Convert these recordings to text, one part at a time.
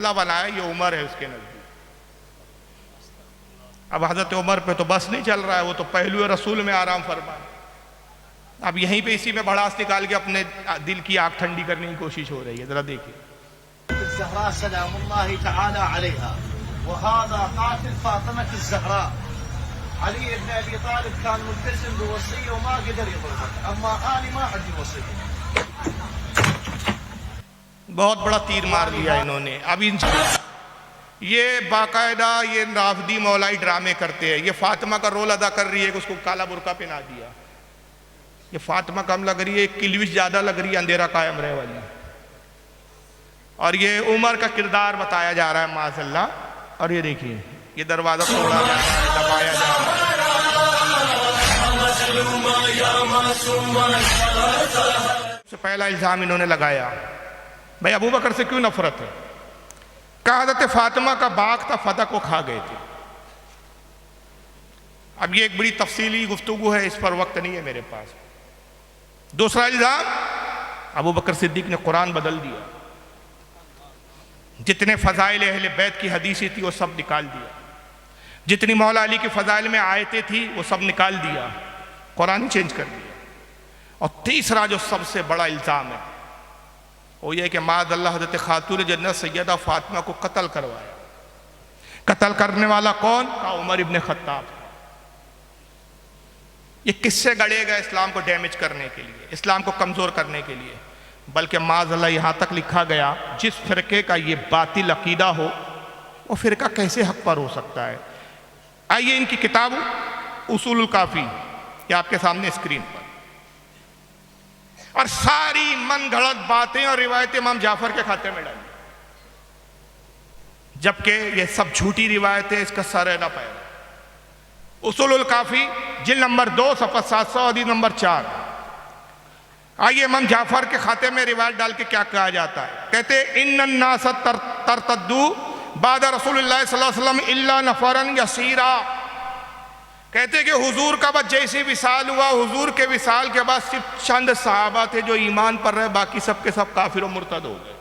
बनाया, ये उमर है उसके नजदीक। अब हजरत उमर पे तो बस नहीं चल रहा है, वो तो पहलू रसूल में आराम फरमा। अब यहीं पे इसी में भड़ास निकाल के अपने दिल की आग ठंडी करने की कोशिश हो रही है। जरा देखिए, बहुत बड़ा तीर मार दिया इन्होंने। अब इन ये बाकायदा ये राफदी मौलाई ड्रामे करते हैं। ये फातिमा का रोल अदा कर रही है कि उसको काला बुर्का पहना दिया। ये फातिमा कम लग रही है, किलविश ज्यादा लग रही है, अंधेरा कायम रहे वाली। और ये उमर का किरदार बताया जा रहा है माज़अल्लाह। और ये देखिए, ये दरवाजा तोड़ा जा रहा है, दबाया जा रहा है। सबसे पहला इल्जाम इन्होंने लगाया, भाई अबू बकर से क्यों नफरत है? कहा हज़रत फातिमा का बाग था, फतह को खा गए थे। अब ये एक बड़ी तफसीली गुफ्तगू है, इस पर वक्त नहीं है मेरे पास। दूसरा इल्जाम, अबू बकर सिद्दीक ने कुरान बदल दिया। जितने फजाइल अहले बैत की हदीसें थी वो सब निकाल दिया। जितनी मौला अली की फजाइल में आयतें थी वो सब निकाल दिया, कुरान चेंज कर दिया। और तीसरा जो सबसे बड़ा इल्जाम है वो ये कि माज़अल्लाह हज़रत खातून जन्नत सैयदा फातिमा को कत्ल करवाया। कत्ल करने वाला कौन? का उमर इब्न खत्ताब। ये किससे गढ़े गए? इस्लाम को डैमेज करने के लिए, इस्लाम को कमज़ोर करने के लिए। बल्कि माज़अल्लाह यहाँ तक लिखा गया, जिस फ़िरके का ये बातिल अकीदा हो वो फ़िरका कैसे हक़ पर हो सकता है? आइए इनकी किताब उसूलुल काफ़ी ये आपके सामने स्क्रीन पर, और सारी मन गढ़ंत बातें और रिवायतें इमाम जाफर के खाते में डाली, जबकि ये सब झूठी रिवायतें, इसका सर है ना पैर। उसूलुल काफ़ी जिल्द नंबर 2 सफ़ा 700 हदीस नंबर 4। आइए इमाम जाफर के खाते में रिवायत डाल के क्या कहा जाता है। कहते इन्नन नास तरतद्दू बाद रसूलुल्लाह सल्लल्लाहु अलैहि वसल्लम इल्ला नफरन यसीरा। कहते कि हुजूर का बस जैसे विसाल हुआ, हुजूर के विसाल के बाद सिर्फ चंद सहाबा थे जो ईमान पर रहे, बाकी सब के सब काफिर और मुर्तद हो गए।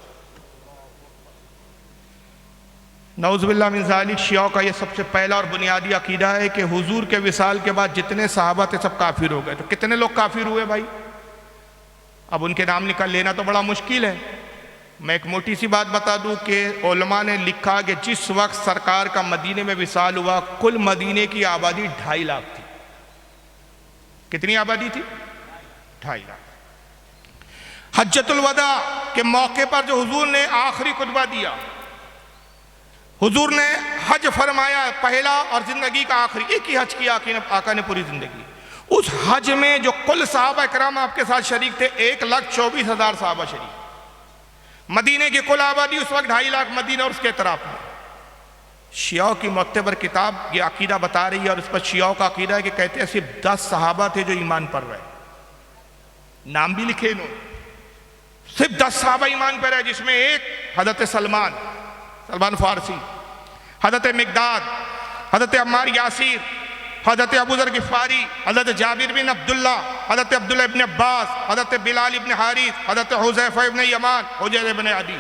नऊज़ुबिल्लाह मिन ज़ालिक शियाओं का ये सबसे पहला और बुनियादी अकीदा है कि हुजूर के विसाल के बाद जितने सहाबा थे सब काफिर हो गए। तो कितने लोग काफिर हुए भाई? अब उनके नाम निकाल लेना तो बड़ा मुश्किल है। मैं एक मोटी सी बात बता दूं कि उलमा ने लिखा कि जिस वक्त सरकार का मदीने में विसाल हुआ, कुल मदीने की आबादी 2.5 लाख थी। कितनी आबादी थी? 2.5 लाख। हज्जतुल वदा के मौके पर जो हुजूर ने आखिरी खुतबा दिया, हुजूर ने हज फरमाया पहला और जिंदगी का आखिरी, एक ही हज किया आका ने पूरी जिंदगी। उस हज में जो कुल सहाबा इकराम आपके साथ शरीक थे, 1,24,000 सहाबा शरीक। मदीने की कुल आबादी उस वक्त 2.5 लाख मदीना और उसके इतराफ में। शियाओं की मुअत्तबर किताब ये अकीदा बता रही है, और इस पर शियाओं का अकीदा है कि कहते हैं सिर्फ 10 सहाबा थे जो ईमान पर रहे। नाम भी लिखे इन्होंने, सिर्फ 10 सहाबा ईमान पर रहे, जिसमें एक हजरत सलमान फारसी, हजरत मिकदाद, हजरत अम्मार यासिर, हजरत अबू ज़र गिफ़ारी, हजरत जाबिर बिन अब्दुल्ला, हजरत अब्दुल्ला इब्न अब्बास, हजरत बिलाल इब्न हारिस, हजरत हुज़ैफ़ा इब्न यमान, हुजैर इब्न अदी,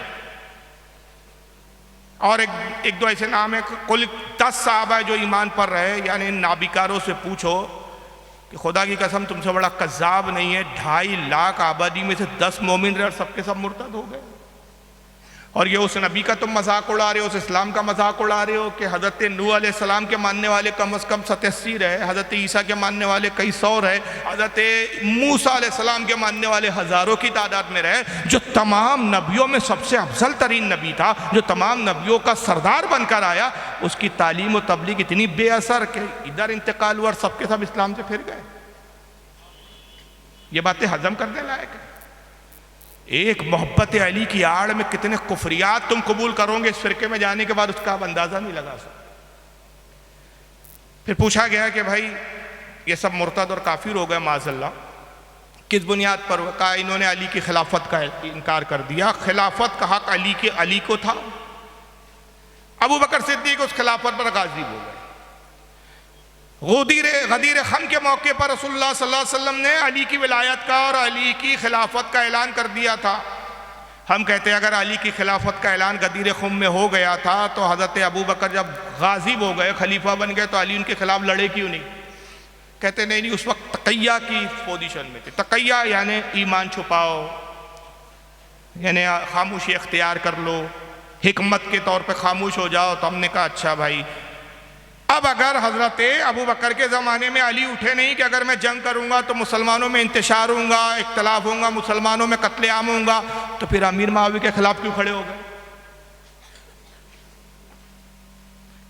और एक दो ऐसे नाम है। कुल 10 सहाबा जो ईमान पर रहे। यानी इन नाबिकारों से पूछो कि खुदा की कसम तुमसे बड़ा कज़्ज़ाब नहीं है, 2.5 लाख आबादी में से 10 मोमिन रहे और सबके सब मुर्तद हो गए। और ये उस नबी का तुम मजाक उड़ा रहे हो, उस इस्लाम का मजाक उड़ा रहे हो कि हज़रत नूह अलैहिस्सलाम के मानने वाले कम से कम 87 रहे, हज़रत ईसा के मानने वाले कई 100 रहे, हज़रत मूसा अलैहिस्सलाम के मानने वाले हज़ारों की तादाद में रहे। जो तमाम नबियों में सबसे अफजल तरीन नबी था, जो तमाम नबियों का सरदार बनकर आया, उसकी तालीम और तबलीग इतनी बेअसर कि इधर इंतकाल हुआ और सबके सब इस्लाम से फिर गए। ये बातें हजम करने लायक है। एक मोहब्बत अली की आड़ में कितने कुफरियात तुम कबूल करोगे इस फिरके में जाने के बाद, उसका आप अंदाजा नहीं लगा सकते। फिर पूछा गया कि भाई ये सब मुर्तद और काफिर हो गए माज़अल्लाह, किस बुनियाद पर? कहा इन्होंने अली की खिलाफत का इनकार कर दिया। खिलाफत का हक अली को था। अबू बकर सिद्दीक उस खिलाफत पर गाज़ी हो गए। गदीर खम के मौके पर रसूलुल्लाह सल्लल्लाहु अलैहि वसल्लम ने अली की विलायत का और अली की खिलाफत का ऐलान कर दिया था। हम कहते हैं अगर अली की खिलाफत का ऐलान गदीर खुम में हो गया था तो हज़रत अबू बकर जब गाजिब हो गए, खलीफा बन गए, तो अली उनके खिलाफ लड़े क्यों नहीं? कहते नहीं नहीं, उस वक्त तकैया की पोजीशन में थे। तकैया यानी ईमान छुपाओ, यानी खामोशी इख्तियार कर लो, हिकमत के तौर पे खामोश हो जाओ। तो हमने कहा अच्छा भाई, अब अगर हज़रत अबू बकर के ज़माने में अली उठे नहीं कि अगर मैं जंग करूँगा तो मुसलमानों में इंतशार होगा, इख्तलाफ होगा, मुसलमानों में कत्ले आम होगा, तो फिर अमीर मुआविया के खिलाफ क्यों खड़े हो गए?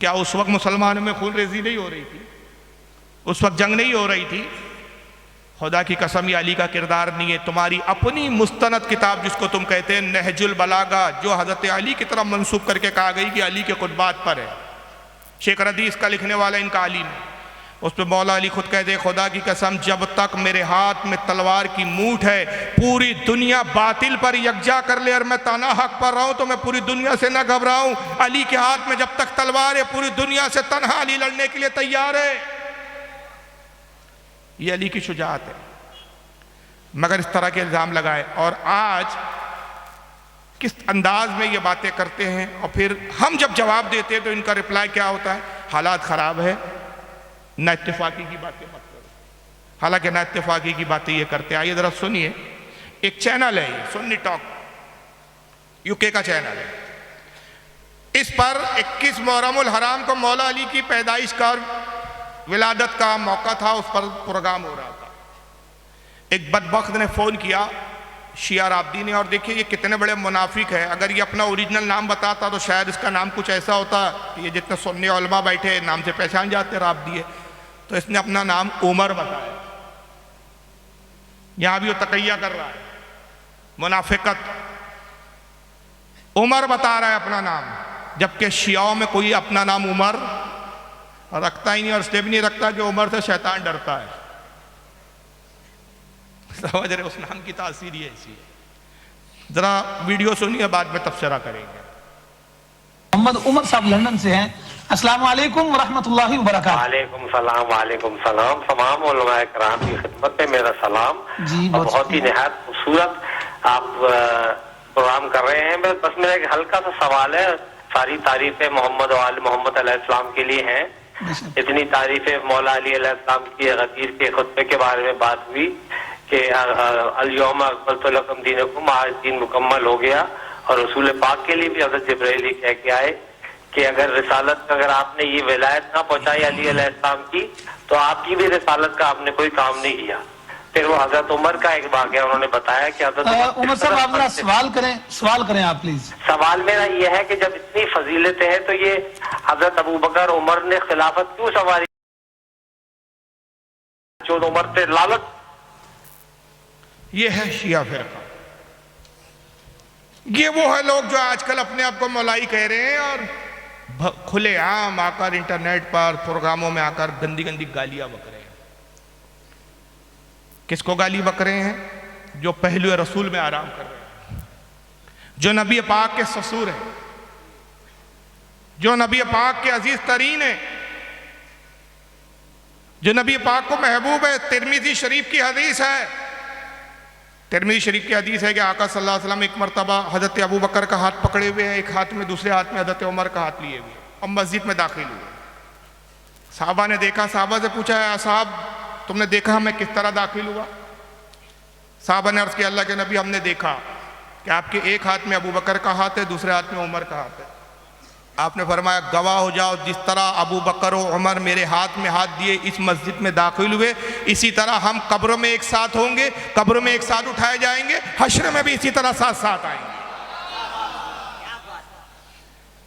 क्या उस वक्त मुसलमानों में खून रेजी नहीं हो रही थी? उस वक्त जंग नहीं हो रही थी? खुदा की कसम, ये अली का किरदार नहीं है। तुम्हारी अपनी मुस्तनद किताब जिसको तुम कहते हैं नहजुल बलागा, जो हज़रत अली की तरफ मंसूब करके कहा गई कि अली के खुतबात पर है, शेख रदी इसका लिखने वाला इनका अली में, उस पर मौला अली खुद कहते हैं खुदा की कसम, जब तक मेरे हाथ में तलवार की मूठ है पूरी दुनिया बातिल पर यकजा कर ले और मैं ताना हक पर रहूं तो मैं पूरी दुनिया से न घबराऊं। अली के हाथ में जब तक तलवार है पूरी दुनिया से तन्हा अली लड़ने के लिए तैयार है। ये अली की शुजाअत है। मगर इस तरह के इल्ज़ाम लगाए और आज किस अंदाज में ये बातें करते हैं, और फिर हम जब जवाब देते हैं तो इनका रिप्लाई क्या होता है? हालात ख़राब है, ना इत्तेफाकी की बातें मत करो। हालांकि ना इत्तेफाकी की बातें ये करते। आइए ज़रा सुनिए, एक चैनल है ये सुन्नी टॉक, यूके का चैनल है। इस पर 21 मुहर्रमुल हराम को मौला अली की पैदाइश का, विलादत का मौका था, उस पर प्रोग्राम हो रहा था। एक बदबख्त ने फ़ोन किया, शिया राब्दी ने, और देखिए ये कितने बड़े मुनाफिक है। अगर ये अपना ओरिजिनल नाम बताता तो शायद इसका नाम कुछ ऐसा होता कि ये जितने सुन्नी उलमा बैठे नाम से पहचान जाते राब्दी है, तो इसने अपना नाम उमर बताया। यहां भी वो तकैया कर रहा है, मुनाफिकत। उमर बता रहा है अपना नाम, जबकि शियाओं में कोई अपना नाम उमर रखता ही नहीं, और इसलिए भी नहीं रखता कि उमर से शैतान डरता है। समझ रहे? उस नाम की तासीर ही ऐसी है। जरा वीडियो सुनिए, बाद में तफसीरा करेंगे। मोहम्मद उमर साहब लंदन से हैं। अस्सलाम वालेकुम रहमतुल्लाहि व बरकातहू। वालेकुम सलाम, वालेकुम सलाम। तमाम उलमाए किराम की खिदमत में मेरा सलाम जी। बहुत ही निहायत खूबसूरत आप प्रोग्राम कर रहे हैं। बस मेरा एक हल्का सा सवाल है। सारी तारीफें मोहम्मद और आल मोहम्मद अलैहिस्सलाम के लिए हैं। इतनी तारीफें मौला अली अलैहिस्सलाम की गदीर के खुतबे के बारे में बात हुई कि अल-यौम अकमलतु लकुम दीनकुम, आज दीन मुकम्मल हो गया। और रसूल पाक के लिए भी हज़रत जिब्राइल कह के आए कि अगर रिसालत का, अगर आपने ये विलायत ना पहुंचाई अली अलैहिस्सलाम की, तो आपकी भी रिसालत का आपने कोई काम नहीं किया। फिर वो हजरत उमर का एक वाक़या उन्होंने बताया कि हजरत उमर साहब आप ना सवाल करें आप प्लीज। सवाल मेरा ये है कि जब इतनी फजीलतें हैं तो ये हजरत अबू बकर उमर ने खिलाफत क्यों संभाली? जो उमर से लालच। ये है शिया फिरका। ये वो है लोग जो आजकल अपने आप को मौलाई कह रहे हैं और खुले आम आकर इंटरनेट पर प्रोग्रामों में आकर गंदी गंदी गालियां बक रहे हैं। किसको गाली बक रहे हैं? जो पहलू रसूल में आराम कर रहे हैं, जो नबी पाक के ससुर हैं, जो नबी पाक के अजीज तरीन है, जो नबी पाक को महबूब है। तिरमिज़ी शरीफ की हदीस है, तिरमिज़ी शरीफ की हदीस है कि आका सल्लल्लाहु अलैहि वसल्लम एक मरतबा हज़रत अबू बकर का हाथ पकड़े हुए हैं, एक हाथ में, दूसरे हाथ में हज़रत उमर का हाथ लिए हुए, और मस्जिद में दाखिल हुए। साहबा ने देखा, साहबा से पूछा, साहब तुमने देखा मैं किस तरह दाखिल हुआ? साहबा ने अर्ज़ किया, अल्लाह के नबी हमने देखा कि आपके एक हाथ में अबू बकर का हाथ है, दूसरे हाथ में उमर का हाथ है। आपने फरमाया, गवाह हो जाओ, जिस तरह अबू बकर और उमर मेरे हाथ में हाथ दिए इस मस्जिद में दाखिल हुए, इसी तरह हम कब्र में एक साथ होंगे, कब्र में एक साथ उठाए जाएंगे, हश्र में भी इसी तरह साथ साथ आएंगे।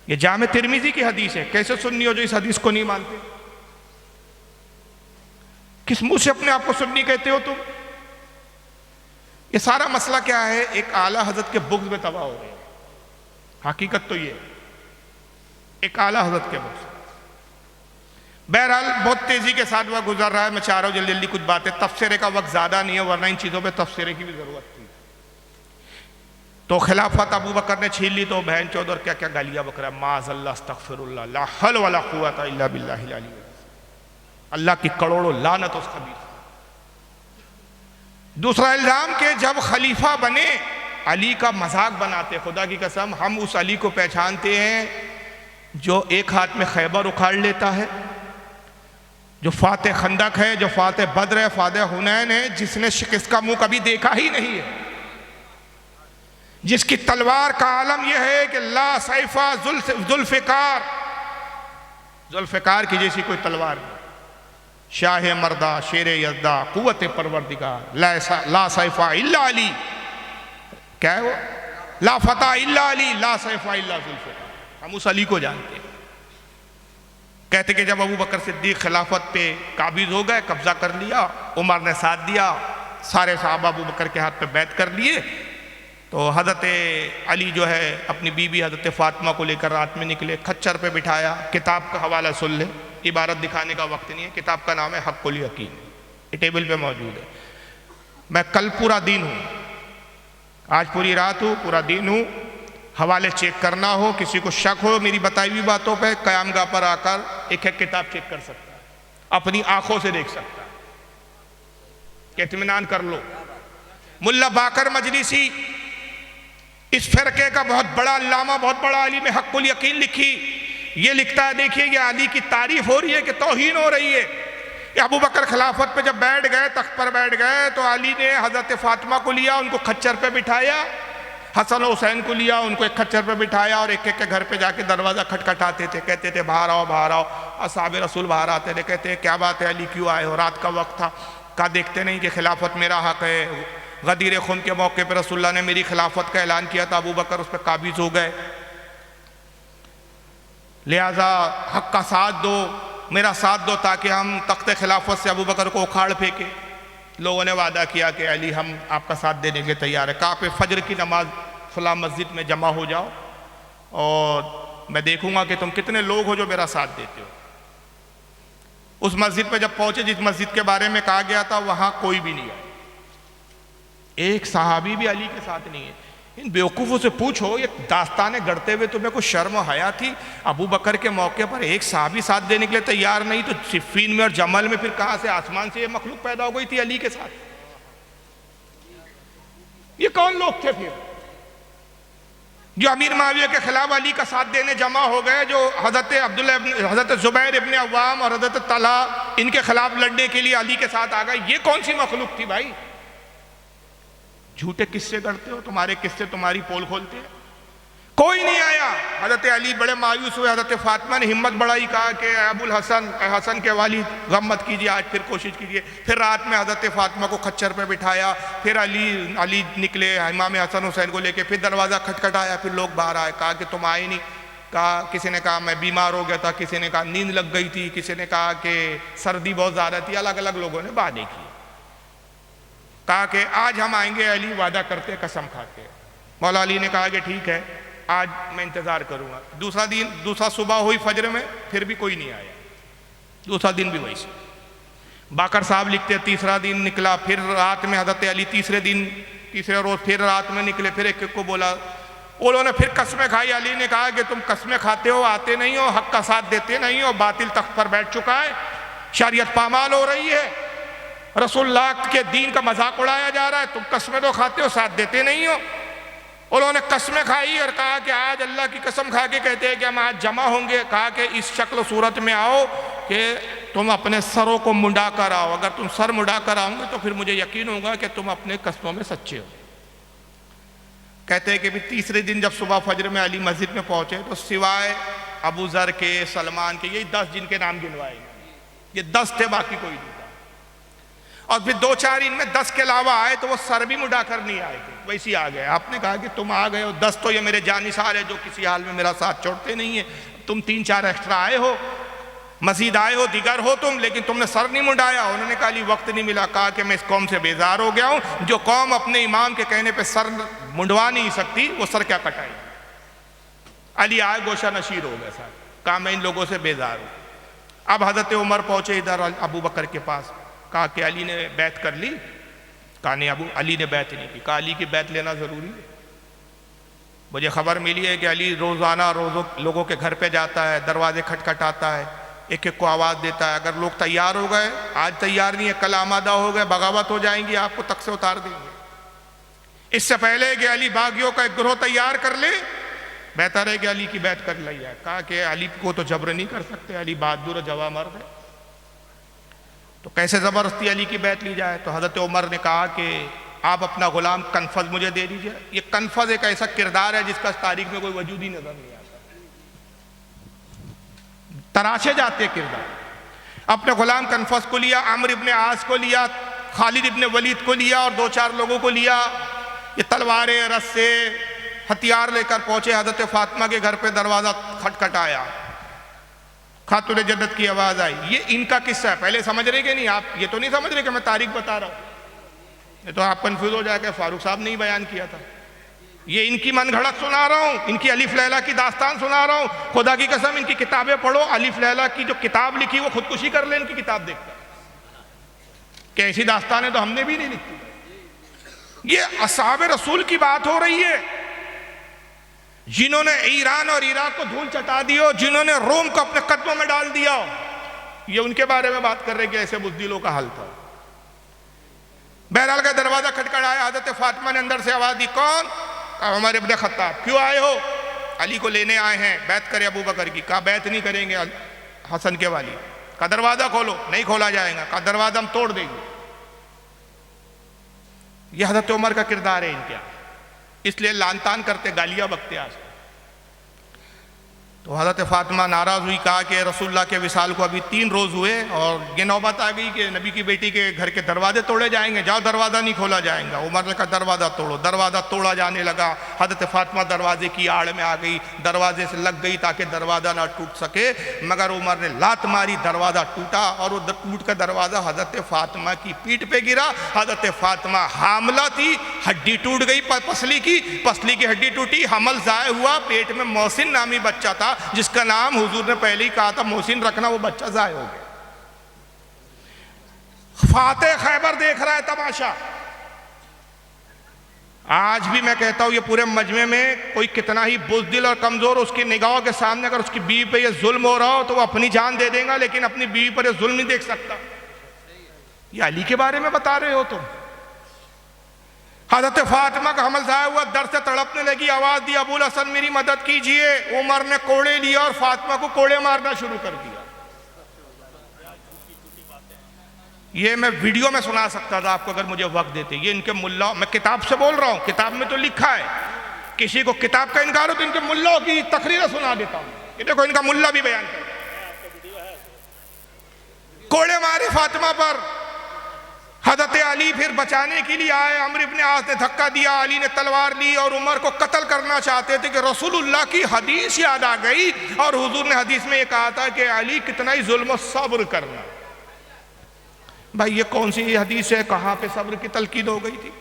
ये जामे तिरमिज़ी की हदीस है। कैसे सुन्नी हो जो इस हदीस को नहीं मानते? किस मुंह से अपने आप को सुन्नी कहते हो तुम? ये सारा मसला क्या है? एक आला हजरत के बुग़्ज़ में तबाह हो रहे हैं। हकीकत तो ये एक आला हजरत के बुग़्ज़। बहरहाल बहुत तेजी के साथ वक्त गुजर रहा है। मैं चाह रहा हूँ जल्दी जल्दी कुछ बातें, तफसीरे का वक्त ज़्यादा नहीं है, वरना इन चीज़ों पे तफसीरे की भी ज़रूरत थी। तो खिलाफत अबू बकर ने छीन ली तो बहन चौध और क्या क्या गालियाँ बक रहा है। माज़अल्लाह, अस्तग़फिरुल्लाह, ला हौल वला कुव्वता इल्ला बिल्लाहिल अली। अल्लाह की करोड़ों लानत उस खबीर। दूसरा इल्ज़ाम के जब खलीफा बने अली का मजाक बनाते। खुदा की कसम, हम उस अली को पहचानते हैं जो एक हाथ में खैबर उखाड़ लेता है, जो फाते खंदक है, जो फाते बद्र है, फाते हुनैन है, जिसने शिकस्त का मुंह कभी देखा ही नहीं है, जिसकी तलवार का आलम यह है कि ला सैफा जुल्फिकार, जुल्फिकार की जैसी कोई तलवार नहीं। शाह मर्दा शेर यज़दा कुव्वत परवरदिगार ला सैफा इल्ला अली, क्या है वो, ला फता इल्ला अली ला सैफा इल्ला जुल्फिकार। हम उस अली को जानते हैं। कहते कि जब अबू बकर सिद्दीक खिलाफत पे काबिज हो गए, कब्जा कर लिया, उमर ने साथ दिया, सारे साहबा अबू बकर के हाथ पे बैत कर लिए, तो हज़रत अली जो है अपनी बीबी हज़रत फ़ातिमा को लेकर रात में निकले, खच्चर पे बिठाया। किताब का हवाला सुन ले, इबारत दिखाने का वक्त नहीं है। किताब का नाम है हक़्क़ुल यक़ीन, ये टेबल पे मौजूद है। मैं कल पूरा दिन हूँ, आज पूरी रात हूँ, पूरा दिन हूँ। हवाले चेक करना हो, किसी को शक हो मेरी बताई हुई बातों पे, क़यामगाह पर आकर एक एक किताब चेक कर सकता है, अपनी आंखों से देख सकता है। इत्मीनान कर लो। मुल्ला बाकर मजलिसी इस फ़िरके का बहुत बड़ा अल्लामा, बहुत बड़ा अली में हक़्क़ुल यक़ीन लिखी, ये लिखता है, देखिए ये अली की तारीफ हो रही है कि तौहीन हो रही है। अबू बकर खिलाफत पे जब बैठ गए, तख्त पर बैठ गए, तो अली ने हज़रत फ़ातिमा को लिया, उनको खच्चर पे बिठाया, हसन हुसैन को लिया, उनको एक खच्चर पे बिठाया, और एक एक के घर पे जाके दरवाज़ा खटखटाते थे, कहते थे बाहर आओ बाहर आओ। असहाबे रसूल बाहर आते थे, कहते क्या बात है अली क्यों आए हो, रात का वक्त था। कहा देखते नहीं कि खिलाफत मेरा हक़ है, गदीर खुन के मौके पर रसूलुल्लाह ने मेरी खिलाफत का ऐलान किया था, अबू बकर उस पर काबिज हो गए, लिहाजा हक़ का साथ दो, मेरा साथ दो, ताकि हम तख्त खिलाफत से अबू बकर को उखाड़ फेंके। लोगों ने वादा किया कि अली हम आपका साथ देने के लिए तैयार है। कहा पे फजर की नमाज फला मस्जिद में जमा हो जाओ और मैं देखूंगा कि तुम कितने लोग हो जो मेरा साथ देते हो। उस मस्जिद पे जब पहुंचे, जिस मस्जिद के बारे में कहा गया था, वहां कोई भी नहीं आया, एक सहाबी भी अली के साथ नहीं है। इन बेवकूफ़ों से पूछो, ये दास्ताने गढ़ते हुए तुम्हें कुछ शर्म हया थी? अबू बकर के मौके पर एक सहाबी साथ देने के लिए तैयार नहीं, तो सिफ़ीन में और जमल में फिर कहां से आसमान से ये मखलूक पैदा हो गई थी अली के साथ? ये कौन लोग थे फिर जो अमीर माविया के खिलाफ अली का साथ देने जमा हो गए, जो हज़रत ज़ुबैर इब्ने अव्वाम और हज़रत तलहा इनके खिलाफ लड़ने के लिए अली के साथ आ गए? ये कौन सी मखलूक थी भाई? झूठे किस्से करते हो, तुम्हारे किस्से तुम्हारी पोल खोलते हैं। कोई नहीं आया। हज़रत अली बड़े मायूस हुए, हज़रत फ़ातिमा ने हिम्मत बढ़ाई, कहा कि अबुल हसन, हसन के वालिद गम मत कीजिए, आज फिर कोशिश कीजिए। फिर रात में हज़रत फ़ातिमा को खच्चर पे बिठाया, फिर अली निकले इमाम हसन हुसैन को लेके, फिर दरवाज़ा खटखटाया, फिर लोग बाहर आए, कहा कि तुम आए नहीं। कहा, किसी ने कहा मैं बीमार हो गया था, किसी ने कहा नींद लग गई थी, किसी ने कहा कि सर्दी बहुत ज़्यादा थी, अलग अलग लोगों ने बातें की। कहा कि आज हम आएंगे, अली वादा करते कसम खाते। मौला अली ने कहा कि ठीक है, आज मैं इंतज़ार करूँगा। दूसरा सुबह हुई फजर में, फिर भी कोई नहीं आया। दूसरा दिन भी वैसे। बाकर साहब लिखते तीसरा दिन निकला, फिर रात में हज़रत अली तीसरे रोज़ फिर रात में निकले, फिर एक एक को बोला, उन्होंने फिर कसमें खाई। अली ने कहा कि तुम कसमें खाते हो, आते नहीं हो, हक़ का साथ देते नहीं हो, बातिल तख्त पर बैठ चुका है, शरीयत पामाल हो रही है, रसूलुल्लाह के दीन का मजाक उड़ाया जा रहा है, तुम कसमें तो खाते हो, साथ देते नहीं हो। उन्होंने कसमें खाई और कहा कि आज अल्लाह की कसम खा के कहते हैं कि हम आज जमा होंगे। कहा कि इस शक्ल सूरत में आओ कि तुम अपने सरों को मुंडा कर आओ, अगर तुम सर मुंडा कर आओगे तो फिर मुझे यकीन होगा कि तुम अपने कसमों में सच्चे हो। कहते हैं कि भी तीसरे दिन जब सुबह फजर में अली मस्जिद में पहुंचे, तो सिवाय अबू ज़र के, सलमान के, यही 10 जिनके नाम गिनवाए, ये 10 थे, बाकी कोई नहीं। और फिर 2-4 इनमें 10 के अलावा आए तो वो सर भी मुड़ा कर नहीं आए थे, वैसे ही आ गए। आपने कहा कि तुम आ गए हो, 10 तो ये मेरे जानिसार है जो किसी हाल में मेरा साथ छोड़ते नहीं है, तुम 3-4 एक्स्ट्रा आए हो, मजीद आए हो, दिगर हो तुम, लेकिन तुमने सर नहीं मुंडाया। उन्होंने कहा अली वक्त नहीं मिला। कहा कि मैं इस कौम से बेजार हो गया हूँ, जो कौम अपने इमाम के कहने पर सर मुंडवा नहीं सकती, वो सर क्या कटाई। अली आए, गोशा नशीर हो गए साहब। कहा मैं इन लोगों से बेजार हूँ। अब हज़रत उमर पहुँचे इधर अबू बकर के पास। कहा कि अली ने बैत कर ली? कहा नहीं, अली ने बैत नहीं की। कहा अली की बैत लेना ज़रूरी है? मुझे खबर मिली है कि अली रोज़ाना लोगों के घर पे जाता है, दरवाजे खटखटाता है, एक एक को आवाज़ देता है, अगर लोग तैयार हो गए, आज तैयार नहीं है, कल आमादा हो गए, बगावत हो जाएंगी, आपको तक से उतार देंगे। इससे पहले कि अली बागियों का एक ग्रोह तैयार कर ले, बेहतर है कि अली की बैत कर लिया। कहा कि अली को तो जबर नहीं कर सकते, अली बहादुर और जवा मर्द है, तो कैसे ज़बरदस्ती अली की बैत ली जाए। तो हज़रत उमर ने कहा कि आप अपना गुलाम कनफज मुझे दे दीजिए। ये कनफज एक ऐसा किरदार है जिसका तारीख में कोई वजूद ही नजर नहीं आता, तराशे जाते किरदार। अपने गुलाम कनफज को लिया, अमर इब्ने आस को लिया, खालिद इब्ने वलीद को लिया और 2-4 लोगों को लिया। ये तलवारें, रस्से, हथियार लेकर पहुंचे। हज़रत फातिमा के घर पे दरवाज़ा खटखटाया, खातून जन्नत की आवाज़ आई। ये इनका किस्सा है, पहले समझ रहे कि नहीं आप? ये तो नहीं समझ रहे कि मैं तारीख बता रहा हूँ, ये तो आप कंफ्यूज हो जाएगा, फारूक साहब ने ही बयान किया था। ये इनकी मनगढ़ंत सुना रहा हूँ, इनकी अलिफ लैला की दास्तान सुना रहा हूँ। खुदा की कसम इनकी किताबें पढ़ो, अलिफ लैला की जो किताब लिखी वो खुदकुशी कर ले इनकी किताब देखकर, कि ऐसी दास्तानें तो हमने भी नहीं लिखी। ये असहाबे रसूल की बात हो रही है, जिन्होंने ईरान और इराक को धूल चटा दी हो, जिन्होंने रोम को अपने कदमों में डाल दिया हो, ये उनके बारे में बात कर रहे कि ऐसे बुज़दिलों का हाल था। बहरहाल का दरवाजा खटखटाया, हज़रत फातिमा ने अंदर से आवाज़ दी, कौन? उमर इब्ने खत्ताब। क्यों आए हो? अली को लेने आए हैं, बैत करे अबू बकर की। कहा बैत नहीं करेंगे हसन के वाली। का दरवाजा खोलो। नहीं खोला जाएगा। का दरवाजा हम तोड़ देंगे। यह हज़रत उमर का किरदार है इनके, इसलिए लानतान करते, गालियां बकते आज। तो हज़रत फातिमा नाराज़ हुई, कहा कि रसूलुल्लाह के विसाल को अभी 3 रोज़ हुए और ये नौबत आ गई कि नबी की बेटी के घर के दरवाजे तोड़े जाएंगे, जाओ दरवाज़ा नहीं खोला जाएगा। उमर ने कहा दरवाज़ा तोड़ो। दरवाज़ा तोड़ा जाने लगा। हज़रत फातिमा दरवाजे की आड़ में आ गई, दरवाजे से लग गई ताकि दरवाज़ा ना टूट सके, मगर उमर ने लात मारी, दरवाज़ा टूटा और वो टूट का दरवाज़ा हज़रत फातिमा की पीठ पे गिरा। हज़रत फातिमा हामला थी, हड्डी टूट गई पसली की हड्डी टूटी, हमल ज़ाय हुआ। पेट में मोहसिन नामी बच्चा था जिसका नाम हुजूर ने पहले ही कहा था मोहसिन रखना, वो बच्चा ज़ाय हो गया। फातेह खैबर देख रहा है तमाशा। आज भी मैं कहता हूं ये पूरे मजमे में कोई कितना ही बुज़दिल और कमजोर, उसकी निगाहों के सामने अगर उसकी बीवी पे ये जुल्म हो रहा हो तो वो अपनी जान दे देगा, लेकिन अपनी बीवी पर ये जुल्म नहीं देख सकता। ये अली के बारे में बता रहे हो तुम। हज़रत फातिमा का हमल ज़ाया हुआ, दर्द से तड़पने लगी, आवाज़ दी अबुल हसन मेरी मदद कीजिए। उमर ने कोड़े लिया और फातिमा को कोड़े मारना शुरू कर दिया। ये मैं वीडियो में सुना सकता था आपको अगर मुझे वक्त देते। ये इनके मुल्ला, मैं किताब से बोल रहा हूँ, किताब में तो लिखा है। किसी को किताब का इनकार हो तो इनके मुल्ला की तकरीरें सुना देता हूँ। ये देखो इनका मुल्ला भी बयान कर, कोड़े मारे फातिमा पर। हज़रत अली फिर बचाने के लिए आए, अमर इब्ने आस ने धक्का दिया, अली ने तलवार ली और उमर को कत्ल करना चाहते थे कि रसूलुल्लाह की हदीस याद आ गई और हुजूर ने हदीस में ये कहा था कि अली कितना ही जुल्म सब्र करना। भाई ये कौन सी हदीस है, कहाँ पे सब्र की तलकीद हो गई थी?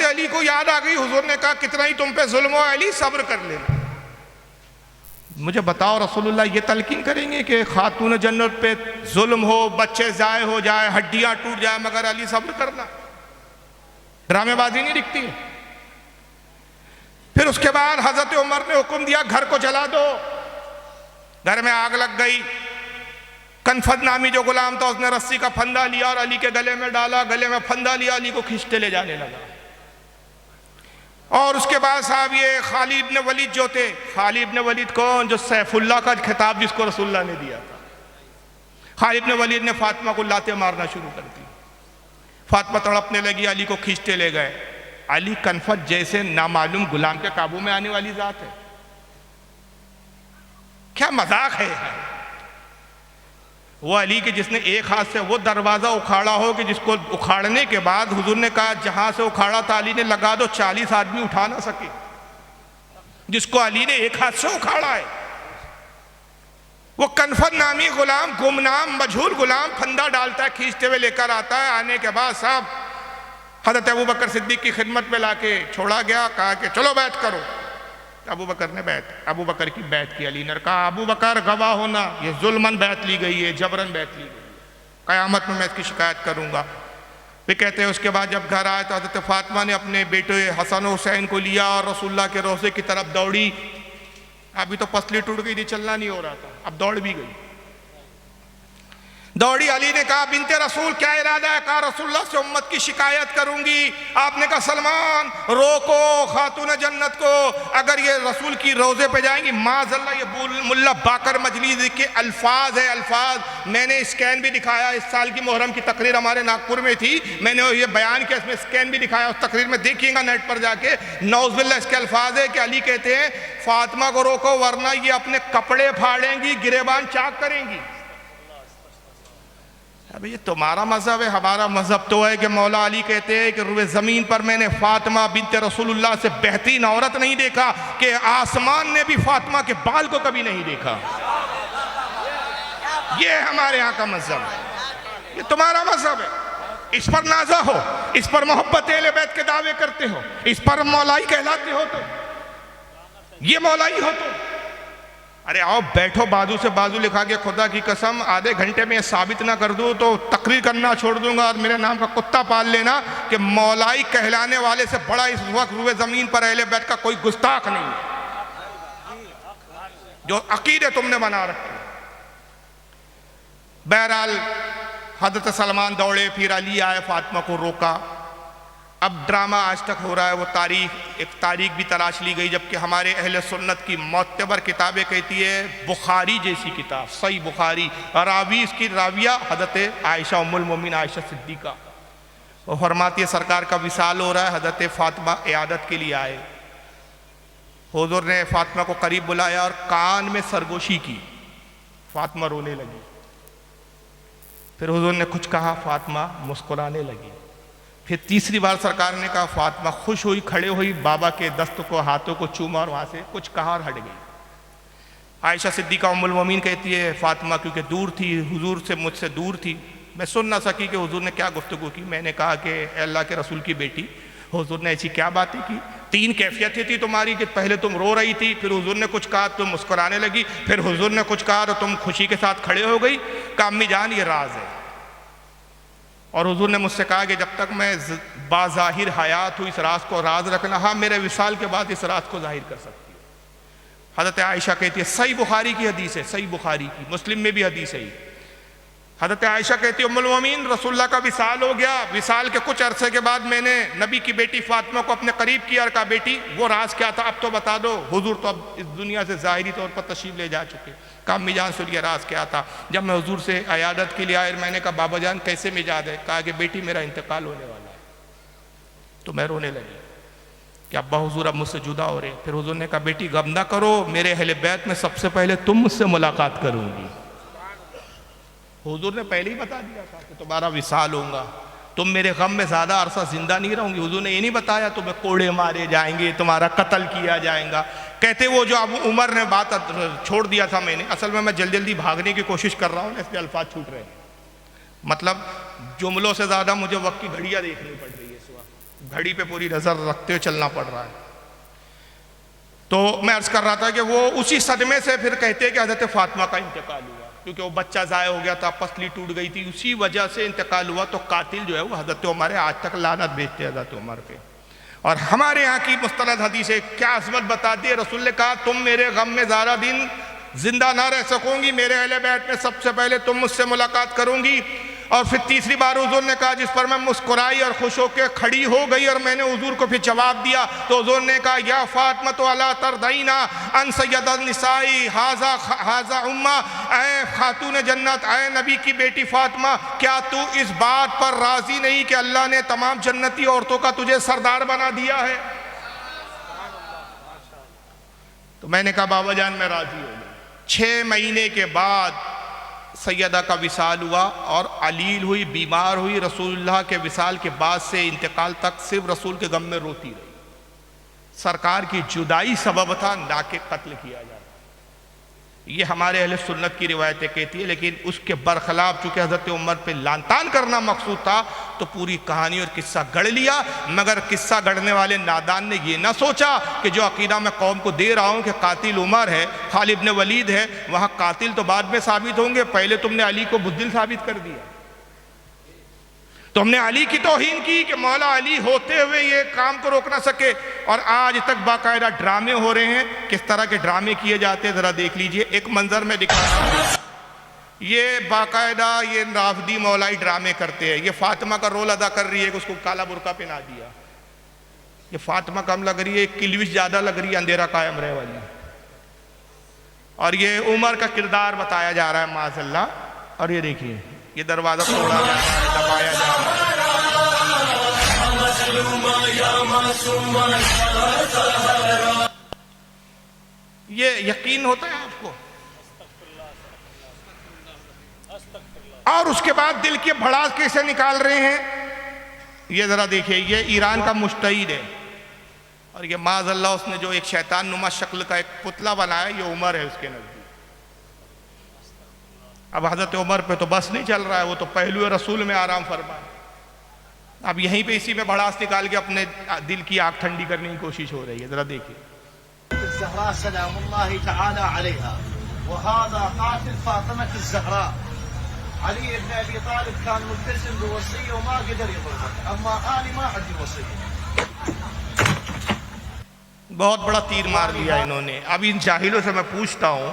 अली को याद आ गई, हुजूर ने कहा कितना ही तुम पे जुल्म हो अली, सब्र कर लेना। मुझे बताओ रसूलुल्लाह ये तलकीन करेंगे कि खातून जन्नत पे जुल्म हो, बच्चे ज़ाय हो जाए, हड्डियां टूट जाए, मगर अली सब्र करना? ड्रामेबाजी नहीं दिखती। फिर उसके बाद हजरत उमर ने हुक्म दिया घर को जला दो। घर में आग लग गई। कनफद नामी जो गुलाम था उसने रस्सी का फंदा लिया और अली के गले में डाला, गले में फंदा लिया, अली को खींचते ले जाने लगा। और उसके बाद साहब ये खालिद इब्ने वलीद जो थे, खालिद इब्ने वलीद कौन? जो सैफुल्लाह का खिताब जिसको रसूलुल्लाह ने दिया था। खालिद इब्ने वलीद ने फातिमा को लाते मारना शुरू कर दी। फातिमा तड़पने लगी, अली को खींचते ले गए। अली कनफद जैसे नामालूम गुलाम के काबू में आने वाली जात है। क्या मजाक है वो अली के जिसने एक हाथ से वो दरवाजा उखाड़ा हो कि जिसको उखाड़ने के बाद हुजूर ने कहा जहां से उखाड़ा था अली ने लगा दो, 40 आदमी उठा ना सके, जिसको अली ने एक हाथ से उखाड़ा है। वो कनफद नामी गुलाम, गुमनाम मजहूल गुलाम फंदा डालता है, खींचते हुए लेकर आता है। आने के बाद साहब हज़रत अबू बकर सिद्दीक की खिदमत में लाके छोड़ा गया। कहा कि चलो बैत करो। अबू बकर ने अबू बकर की बैत की। अली ने कहा अबू बकर गवाह होना, ये जुल्मन बैत ली गई है, जबरन बैत ली गई है, क़यामत में मैं इसकी शिकायत करूंगा। फिर कहते हैं उसके बाद जब घर आए तो हज़रत फातिमा ने अपने बेटे हसन हुसैन को लिया और रसूलुल्लाह के रोज़े की तरफ दौड़ी। अभी तो पसली टूट गई थी, चलना नहीं हो रहा था, अब दौड़ भी गई। दौड़ी, अली ने कहा बिनते रसूल क्या इरादा है? कहा रसूलुल्लाह से उम्मत की शिकायत करूंगी। आपने कहा सलमान रोको खातून जन्नत को, अगर ये रसूल की रोज़े पे जाएंगी माज़ल्ला। ये मुल्ला बाकर मजलिस के अल्फाज है, अल्फाज। मैंने स्कैन भी दिखाया, इस साल की मुहर्रम की तकरीर हमारे नागपुर में थी, मैंने ये बयान किया, इसमें स्कैन भी दिखाया, उस तकरीर में देखिएगा नेट पर जाके। नौज़ुबिल्लाह इसके अल्फाज है कि अली कहते हैं फातिमा को रोको वरना ये अपने कपड़े फाड़ेंगी, गिरेबान चाक करेंगी। अब ये तुम्हारा मजहब है, हमारा मजहब तो है कि मौला अली कहते हैं कि रुए ज़मीन पर मैंने फातिमा बिनते रसूलुल्लाह से बेहतरीन औरत नहीं देखा कि आसमान ने भी फातिमा के बाल को कभी नहीं देखा। ये हमारे यहाँ का मजहब है, ये तुम्हारा मजहब है। इस पर नाजा हो, इस पर मोहब्बत अहले बैत के दावे करते हो, इस पर मौलाई कहलाते हो, तो ये मौलाई हो तो अरे आओ बैठो बाजू से बाजू लिखा के, खुदा की कसम आधे घंटे में साबित ना कर दूं तो तकरीर करना छोड़ दूंगा और मेरे नाम का कुत्ता पाल लेना कि मौलाई कहलाने वाले से बड़ा इस वक्त रुए जमीन पर अहले बैत का कोई गुस्ताख नहीं है, जो अकीदे तुमने बना रखे। बहरहाल हजरत सलमान दौड़े, फिर अली आए, फातिमा को रोका। अब ड्रामा आज तक हो रहा है, वो एक तारीख भी तलाश ली गई, जबकि हमारे अहले सुन्नत की मोतबर किताबें कहती है बुखारी जैसी किताब, सही बुखारी, रावी इसकी राविया हजरत आयशा उम्मुल मोमिन आयशा सिद्दीका, वो फरमाती है सरकार का विसाल हो रहा है, हजरत फातिमा इयादत के लिए आए। हुजूर ने फातिमा को करीब बुलाया और कान में सरगोशी की, फातिमा रोने लगी। फिर हुजूर ने कुछ कहा, फातिमा मुस्कुराने लगी। फिर तीसरी बार सरकार ने कहा, फातिमा खुश हुई, खड़े हुई, बाबा के दस्त को हाथों को चूमा और वहाँ से कुछ कहा और हट गई। आयशा सिद्दीका उम्मुल मोमिन कहती है फातिमा क्योंकि दूर थी, हुजूर से मुझसे दूर थी, मैं सुन ना सकी कि हुजूर ने क्या गुफ्तगू की। मैंने कहा कि अल्लाह के रसूल की बेटी, हुजूर ने ऐसी क्या बातें की? तीन कैफियतें थी तुम्हारी कि पहले तुम रो रही थी, फिर हुजूर ने कुछ कहा तुम मुस्कुराने लगी, फिर हुजूर ने कुछ कहा तो तुम खुशी के साथ खड़े हो गई। कहा अम्मी जान ये राज है, और हुजूर ने मुझसे कहा कि जब तक मैं बाज़ाहिर हयात हूँ इस राज को राज रखना। हाँ मेरे विसाल के बाद इस राज को जाहिर कर सकती हो। हज़रत आयशा कहती है, सही बुखारी की हदीस है, सही बुखारी की, मुस्लिम में भी हदीस है। हज़रत आयशा कहती है उम्मुल मोमिन रसूलुल्लाह का विसाल हो गया, विसाल के कुछ अरसे के बाद मैंने नबी की बेटी फातिमा को अपने करीब किया और कहा बेटी वो राज क्या था अब तो बता दो। हुजूर तो अब इस दुनिया से ज़ाहिरी तौर पर तशरीफ़ ले जा चुके। कहा अम्मी जान सुनिए राज क्या था। जब मैं हुजूर से अयादत के लिए आया, मैंने कहा बाबा जान कैसे मिजाज है? कहा कि बेटी मेरा इंतकाल होने वाला है। तो मैं रोने लगी कि अब्बा हुजूर अब मुझसे जुदा हो रहे। फिर हुजूर ने कहा बेटी गम ना करो, मेरे अहले बैत में सबसे पहले तुम मुझसे मुलाकात करूंगी। हुजूर ने पहले ही बता दिया था कि तुम्हारा विसाल होगा, तुम मेरे गम में ज़्यादा अरसा जिंदा नहीं रहूंगी। हुजूर ने ये नहीं बताया तुम्हें कोड़े मारे जाएंगे, तुम्हारा कत्ल किया जाएगा। कहते वो जो अब उमर ने बात छोड़ दिया था मैंने, असल में मैं जल्दी जल्दी भागने की कोशिश कर रहा हूँ ना, इसलिए अल्फाज छूट रहे हैं। मतलब जुमलों से ज़्यादा मुझे वक्त की घड़ियाँ देखनी पड़ रही है, इस वक्त घड़ी पे पूरी नज़र रखते हुए चलना पड़ रहा है। तो मैं अर्ज़ कर रहा था कि वो उसी सदमे से फिर कहते हैं कि हज़रत फातिमा का इंतकाल हुआ, क्योंकि वो बच्चा ज़ाया हो गया था, पसली टूट गई थी, उसी वजह से इंतकाल हुआ। तो कातिल जो है वो हज़रत उमर है, आज तक लानत भेजते हैं हज़रत उमर पे। और हमारे यहाँ की मुस्तनद हदीस है, क्या अज़मत बताती है। रसूल ने कहा तुम मेरे गम में ज़्यादा दिन जिंदा ना रह सकोगी, मेरे अहले बैत में सबसे पहले तुम मुझसे मुलाकात करूंगी। और फिर तीसरी बार हुजूर ने कहा, जिस पर मैं मुस्कुराई और खुश होकर खड़ी हो गई और मैंने हुजूर को फिर जवाब दिया। तो हुजूर ने कहा या फातिमा तो अला तरदईना अन सय्यदन निसाई हाजा हाजा उम्मा, ऐ खातून जन्नत, ऐ नबी की बेटी फातिमा, क्या तू इस बात पर राजी नहीं कि अल्लाह ने तमाम जन्नती औरतों का तुझे सरदार बना दिया है? तो मैंने कहा बाबा जान मैं राजी हो गया। 6 महीने के बाद सैयदा का विसाल हुआ और अलील हुई, बीमार हुई। रसूलुल्लाह के विसाल के बाद से इंतकाल तक सिर्फ रसूल के गम में रोती रही। सरकार की जुदाई सबब था, ना कि कत्ल किया जाता। ये हमारे अहले सुन्नत की रिवायतें कहती है, लेकिन उसके बरखिलाफ चूंकि हज़रत उमर पे लानतान करना मकसूद था तो पूरी कहानी और किस्सा गढ़ लिया। मगर किस्सा गढ़ने वाले नादान ने यह ना सोचा कि जो अकीदा मैं कौम को दे रहा हूँ कि कातिल उमर है, खालिद इब्न वलीद है, वहाँ कातिल तो बाद में साबित होंगे, पहले तुमने अली को बुद्दिल साबित कर दिया। तो हमने अली की तौहीन की कि मौला अली होते हुए ये काम को रोक ना सके। और आज तक बाकायदा ड्रामे हो रहे हैं। किस तरह के ड्रामे किए जाते हैं ज़रा देख लीजिए। एक मंजर में दिखा रहा हूं, ये बाकायदा ये राफदी मौलाई ड्रामे करते हैं। ये फातिमा का रोल अदा कर रही है कि उसको काला बुर्का पहना दिया। ये फातिमा कम लग रही है, किलविश ज़्यादा लग रही है, अंधेरा कायम रहे वाली। और ये उमर का किरदार बताया जा रहा है माज़अल्लाह। और ये देखिए ये दरवाज़ा तोड़ा जा रहा है, दबाया जा रहा है। ये यकीन होता है आपको? और उसके बाद दिल की भड़ास कैसे निकाल रहे हैं, ये जरा देखिए। ये ईरान का मुश्तहिद है और ये माज़अल्लाह उसने जो एक शैतान नुमा शक्ल का एक पुतला बनाया, ये उमर है उसके नजदीक। अब हजरत उमर पे तो बस नहीं चल रहा है, वो तो पहलू रसूल में आराम फरमा। अब यहीं पे इसी में भड़ास निकाल के अपने दिल की आग ठंडी करने की कोशिश हो रही है। जरा देखिए। बहुत बड़ा तीर मार दिया इन्होंने। अब इन जाहिलों से मैं पूछता हूं,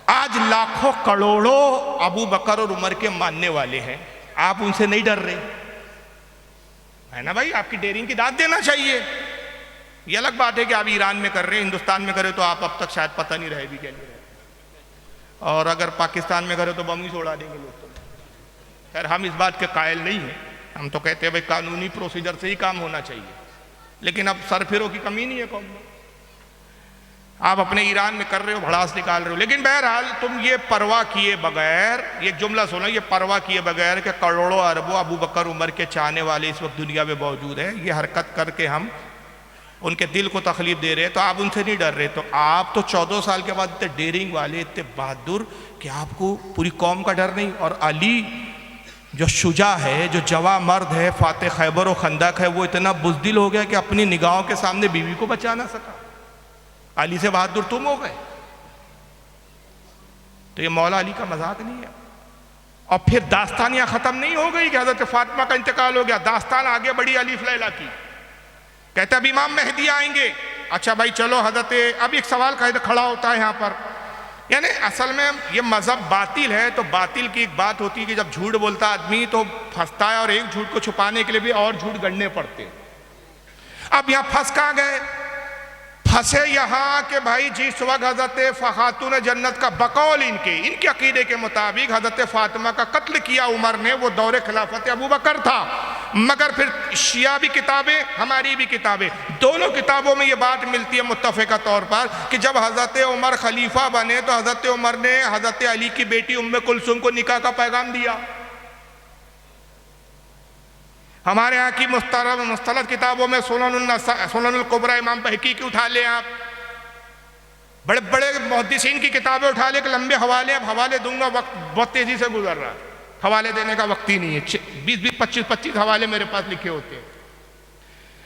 आज लाखों करोड़ों अबू बकर और उमर के मानने वाले हैं, आप उनसे नहीं डर रहे? है ना भाई, आपकी डेयरिंग की दाद देना चाहिए। ये अलग बात है कि आप ईरान में कर रहे हैं, हिंदुस्तान में करे तो आप अब तक शायद पता नहीं रहे भी क्या नहीं रहे। और अगर पाकिस्तान में करे तो बम ही छोड़ा देंगे लोग। तो खैर हम इस बात के कायल नहीं हैं। हम तो कहते हैं भाई कानूनी प्रोसीजर से ही काम होना चाहिए, लेकिन अब सरफिरों की कमी नहीं है कौम में। आप अपने ईरान में कर रहे हो, भड़ास निकाल रहे हो। लेकिन बहरहाल तुम ये परवाह किए बगैर, ये जुमला सुनो, ये परवाह किए बगैर कि करोड़ों अरबों अबू बकर उमर के चाहने वाले इस वक्त दुनिया में मौजूद हैं, ये हरकत करके हम उनके दिल को तकलीफ दे रहे हैं, तो आप उनसे नहीं डर रहे। तो आप तो 14 साल के बाद इतने डेयरिंग वाले, इतने बहादुर कि आपको पूरी कौम का डर नहीं। और अली जो शुजा है, जो जवा मर्द है, फाते खैबर और खंदक है, वो इतना बुज़दिल हो गया कि अपनी निगाहों के सामने बीवी को बचा ना सका। अली से बहादुर तुम हो गए। तो ये मौला अली का मजाक नहीं है। और फिर दास्तान यहाँ खत्म नहीं हो गई कि हजरत फातिमा का इंतकाल हो गया, दास्तान आगे बढ़ी अली लैला की। कहते अब इमाम मेहदी आएंगे। अच्छा भाई चलो हजरत, अब एक सवाल खड़ा होता है यहाँ पर, यानी असल में ये मजहब बातिल है तो बातिल की एक बात होती है कि जब झूठ बोलता आदमी तो फंसता है और एक झूठ को छुपाने के लिए भी और झूठ गढ़ने पड़ते हैं। अब यहाँ फंस कहाँ गए? फंसे यहाँ के भाई जिस वक्त हजरत खातून जन्नत का बकौल इनके अकीदे के मुताबिक हजरत फातिमा का कत्ल किया उमर ने, वो दौरे खिलाफत अबू बकर था। मगर फिर शिया भी किताबें, हमारी भी किताबें, दोनों किताबों में ये बात मिलती है मुत्तफ़िक़ा तौर पर कि जब हजरत उमर खलीफा बने तो हजरत उमर ने हजरत अली की बेटी उम्मे कुलसूम को निकाह का पैगाम दिया। हमारे यहाँ की मुस्तलद किताबों में सुननुल कुबरा इमाम बहकी की उठा लें आप, बड़े बड़े मुहद्दिसीन की किताबें उठा लें, लंबे हवाले, अब हवाले दूंगा, वक्त बहुत तेजी से गुजर रहा है, हवाले देने का वक्त ही नहीं है। 20-20, 25-25 हवाले मेरे पास लिखे होते हैं।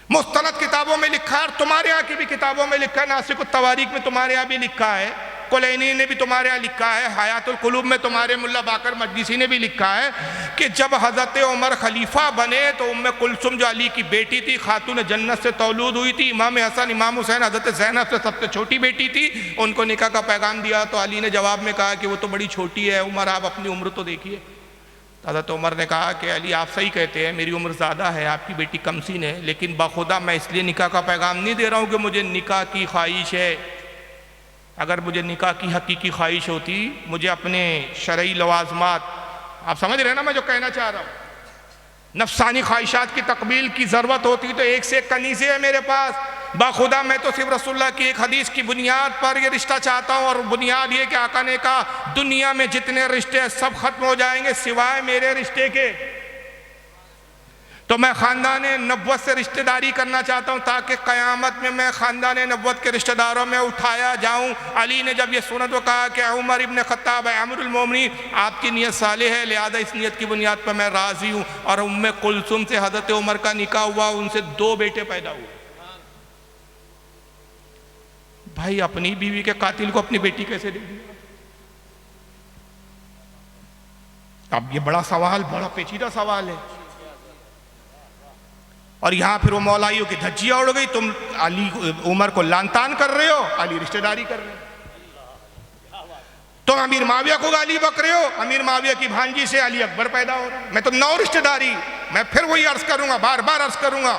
मुस्तलद किताबों में लिखा है, और तुम्हारे यहाँ की भी किताबों में लिखा है, नासिक तवारीख में तुम्हारे यहाँ भी लिखा है, कुलैनी ने भी तुम्हारे यहाँ लिखा है, हयातुल कुलूब में तुम्हारे मुल्ला बाकर मजलिसी ने भी लिखा है कि जब हजरत उमर खलीफा बने तो उम्मे कुलसुम जो अली की बेटी थी, खातून जन्नत से तौलूद हुई थी, इमाम हसन इमाम हुसैन हजरत ज़ैनब से सबसे छोटी बेटी थी, उनको निकाह का पैगाम दिया। तो अली ने जवाब में कहा कि वो तो बड़ी छोटी है, उमर आप अपनी उम्र तो देखिए। हजरत उमर ने कहा कि अली आप सही कहते हैं, मेरी उम्र ज़्यादा है, आपकी बेटी कमसीन है, लेकिन बाखुदा मैं इसलिए निकाह का पैगाम नहीं दे रहा हूँ कि मुझे निकाह की ख्वाहिश है। अगर मुझे निकाह की हकीकी ख्वाहिश होती, मुझे अपने शरई लवाजमात, आप समझ रहे हैं ना मैं जो कहना चाह रहा हूँ, नफसानी ख्वाहिशात की तकमील की ज़रूरत होती तो एक से एक कनीज़े है मेरे पास। बाखुदा मैं तो सिर्फ रसूलुल्लाह की एक हदीस की बुनियाद पर ये रिश्ता चाहता हूँ, और बुनियाद ये कि आका ने कहा दुनिया में जितने रिश्ते सब खत्म हो जाएंगे सिवाय मेरे रिश्ते के। तो मैं ख़ानदान नबुव्वत से रिश्तेदारी करना चाहता हूँ ताकि क़यामत में मैं ख़ानदान नबुव्वत के रिश्तेदारों में उठाया जाऊँ। अली ने जब ये सुना तो कहा कि उमर इब्न ख़त्ताब अमीरुल मोमिनीन, आपकी नीयत सालिह है, लिहाजा इस नीयत की बुनियाद पर मैं राज़ी हूँ। और उम्मे कुलसुम से हज़रत उमर का निकाह हुआ, उनसे 2 बेटे पैदा हुए। भाई अपनी बीवी के कातिल को अपनी बेटी कैसे दे दी? अब ये बड़ा सवाल, बड़ा पेचीदा सवाल है। और यहाँ फिर वो मौलाइयों की धज्जियाँ उड़ गई, तुम अली उमर को लानतान कर रहे हो, अली रिश्तेदारी कर रहे हो। तुम अमीर माविया को गाली बक रहे हो, अमीर माविया की भांजी से अली अकबर पैदा हो रहा है। मैं तो 9 रिश्तेदारी। मैं फिर वही अर्ज करूंगा, बार बार अर्ज करूंगा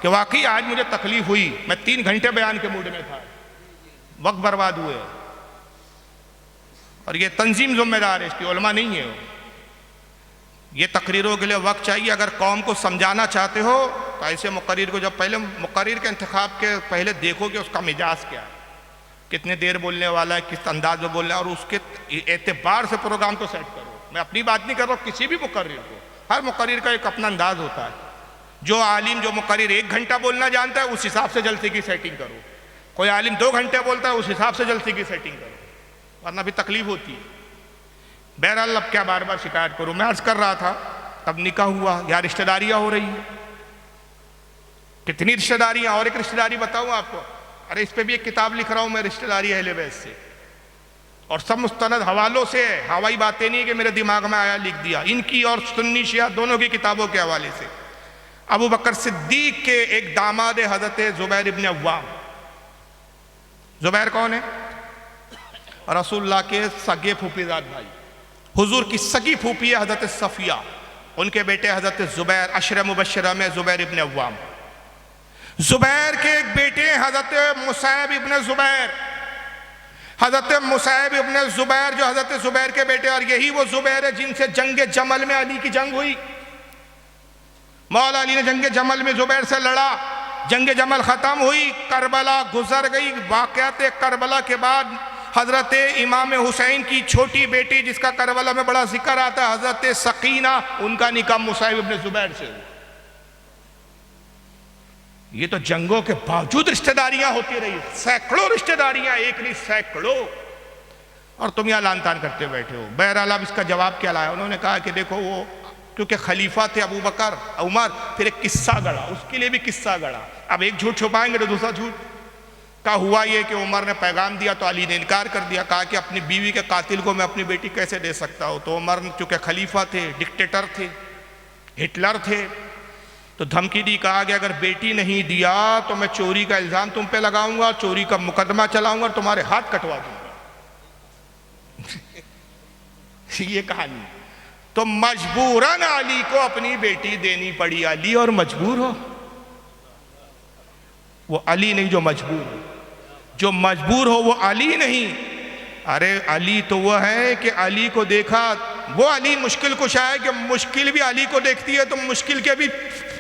कि वाकई आज मुझे तकलीफ हुई। मैं 3 घंटे बयान के मूड में था, वक्त बर्बाद हुए। और ये तंजीम जिम्मेदार है, इसकी उलमा नहीं है। ये तकरीरों के लिए वक्त चाहिए। अगर कौम को समझाना चाहते हो तो ऐसे मुकर्रिर को, जब पहले मुकर्रिर के इंतखाब के पहले देखो कि उसका मिजाज क्या है, कितने देर बोलने वाला है, किस अंदाज में बोलना है, और उसके एतबार से प्रोग्राम को सेट करो। मैं अपनी बात नहीं कर रहा हूँ, किसी भी मुकर्रिर को, हर मुकर्रिर का एक अपना अंदाज होता है। जो आलिम, जो मुकर्रिर 1 घंटा बोलना जानता है, उस हिसाब से जलसे की सेटिंग करो। कोई आलिम 2 घंटे बोलता है, उस हिसाब से जलसे की सेटिंग करो, वरना भी तकलीफ होती है। बहरहाल अब क्या बार बार शिकायत करूँ। मैं अर्ज कर रहा था, तब निकाह हुआ, या रिश्तेदारियाँ हो रही है। कितनी रिश्तेदारियाँ। और एक रिश्तेदारी बताऊँ आपको, अरे इस पे भी एक किताब लिख रहा हूँ मैं, रिश्तेदारी अहले बैत से, और सब मुस्तनद हवालों से है। हवाई बातें नहीं कि मेरे दिमाग में आया लिख दिया। इनकी और सुन्नी शिया दोनों की किताबों के हवाले से। अबू बकर सिद्दीक के एक दामाद हजरत जुबैर इब्न अव्वाम। जुबैर कौन है? रसूलुल्लाह के सगे फूफीजाद भाई। हुजूर की सगी फूफी है हजरत सफिया, उनके बेटे हजरत जुबैर, अशर मुबशरा में जुबैर इब्न अव्वाम। जुबैर के एक बेटे हजरत मुसैब इब्न जुबैर। हजरत मुसैब इब्न जुबैर जो हजरत जुबैर के बेटे, और यही वो जुबैर है जिनसे जंग जमल में अली की जंग हुई। मौला अली ने जंग जमल में जुबैर से लड़ा, जंग जमल खत्म हुई, करबला गुजर गई। वाक़यात करबला के बाद हजरत इमाम हुसैन की छोटी बेटी, जिसका करबला में बड़ा जिक्र आता है, हजरत सकीना, उनका निकाह मुसैब इब्न जुबैर से हुआ। ये तो जंगों के बावजूद रिश्तेदारियां होती रही, सैकड़ों रिश्तेदारियां, एक नहीं सैकड़ों, और तुम यहां लानतान करते बैठे हो। बहरहाल अब इसका जवाब क्या लाया? उन्होंने कहा कि देखो, वो क्योंकि खलीफा थे अबू बकर उमर, फिर एक किस्सा गढ़ा, उसके लिए भी किस्सा गढ़ा। अब एक झूठ छुपाएंगे तो दूसरा झूठ का। हुआ ये कि उमर ने पैगाम दिया तो अली ने इनकार कर दिया, कहा कि अपनी बीवी के कातिल को मैं अपनी बेटी कैसे दे सकता हूं। तो उमर चूंकि खलीफा थे, डिक्टेटर थे, हिटलर थे, तो धमकी दी, कहा कि अगर बेटी नहीं दिया तो मैं चोरी का इल्जाम तुम पे लगाऊंगा, चोरी का मुकदमा चलाऊंगा और तुम्हारे हाथ कटवा दूंगा। ये कहानी। तो मजबूरन अली को अपनी बेटी देनी पड़ी। अली और मजबूर हो, वो अली नहीं जो मजबूर हो। जो मजबूर हो वो अली नहीं। अरे अली तो वो है कि अली को देखा, वो अली मुश्किल कुशा है कि मुश्किल भी अली को देखती है तो मुश्किल के भी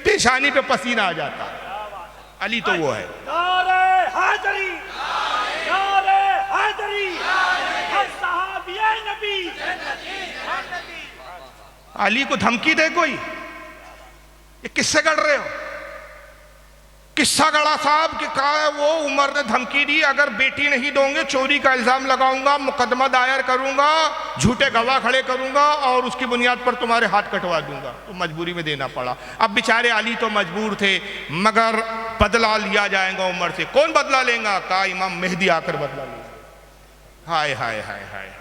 पेशानी पे पसीना आ जाता। अली तो वो है। नारे हैदरी, नारे हैदरी, हम सहाबिए नबी। अली को धमकी दे कोई, ये किससे गढ़ रहे हो? किस्सा गढ़ा साहब कि कहा है वो उमर ने धमकी दी, अगर बेटी नहीं दोगे चोरी का इल्जाम लगाऊंगा, मुकदमा दायर करूंगा, झूठे गवाह खड़े करूंगा और उसकी बुनियाद पर तुम्हारे हाथ कटवा दूंगा। तो मजबूरी में देना पड़ा। अब बेचारे अली तो मजबूर थे, मगर बदला लिया जाएगा उमर से। कौन बदला लेगा? कहा इमाम मेहदी आकर बदला लेगा। हाय हाय हाय हाय हाय।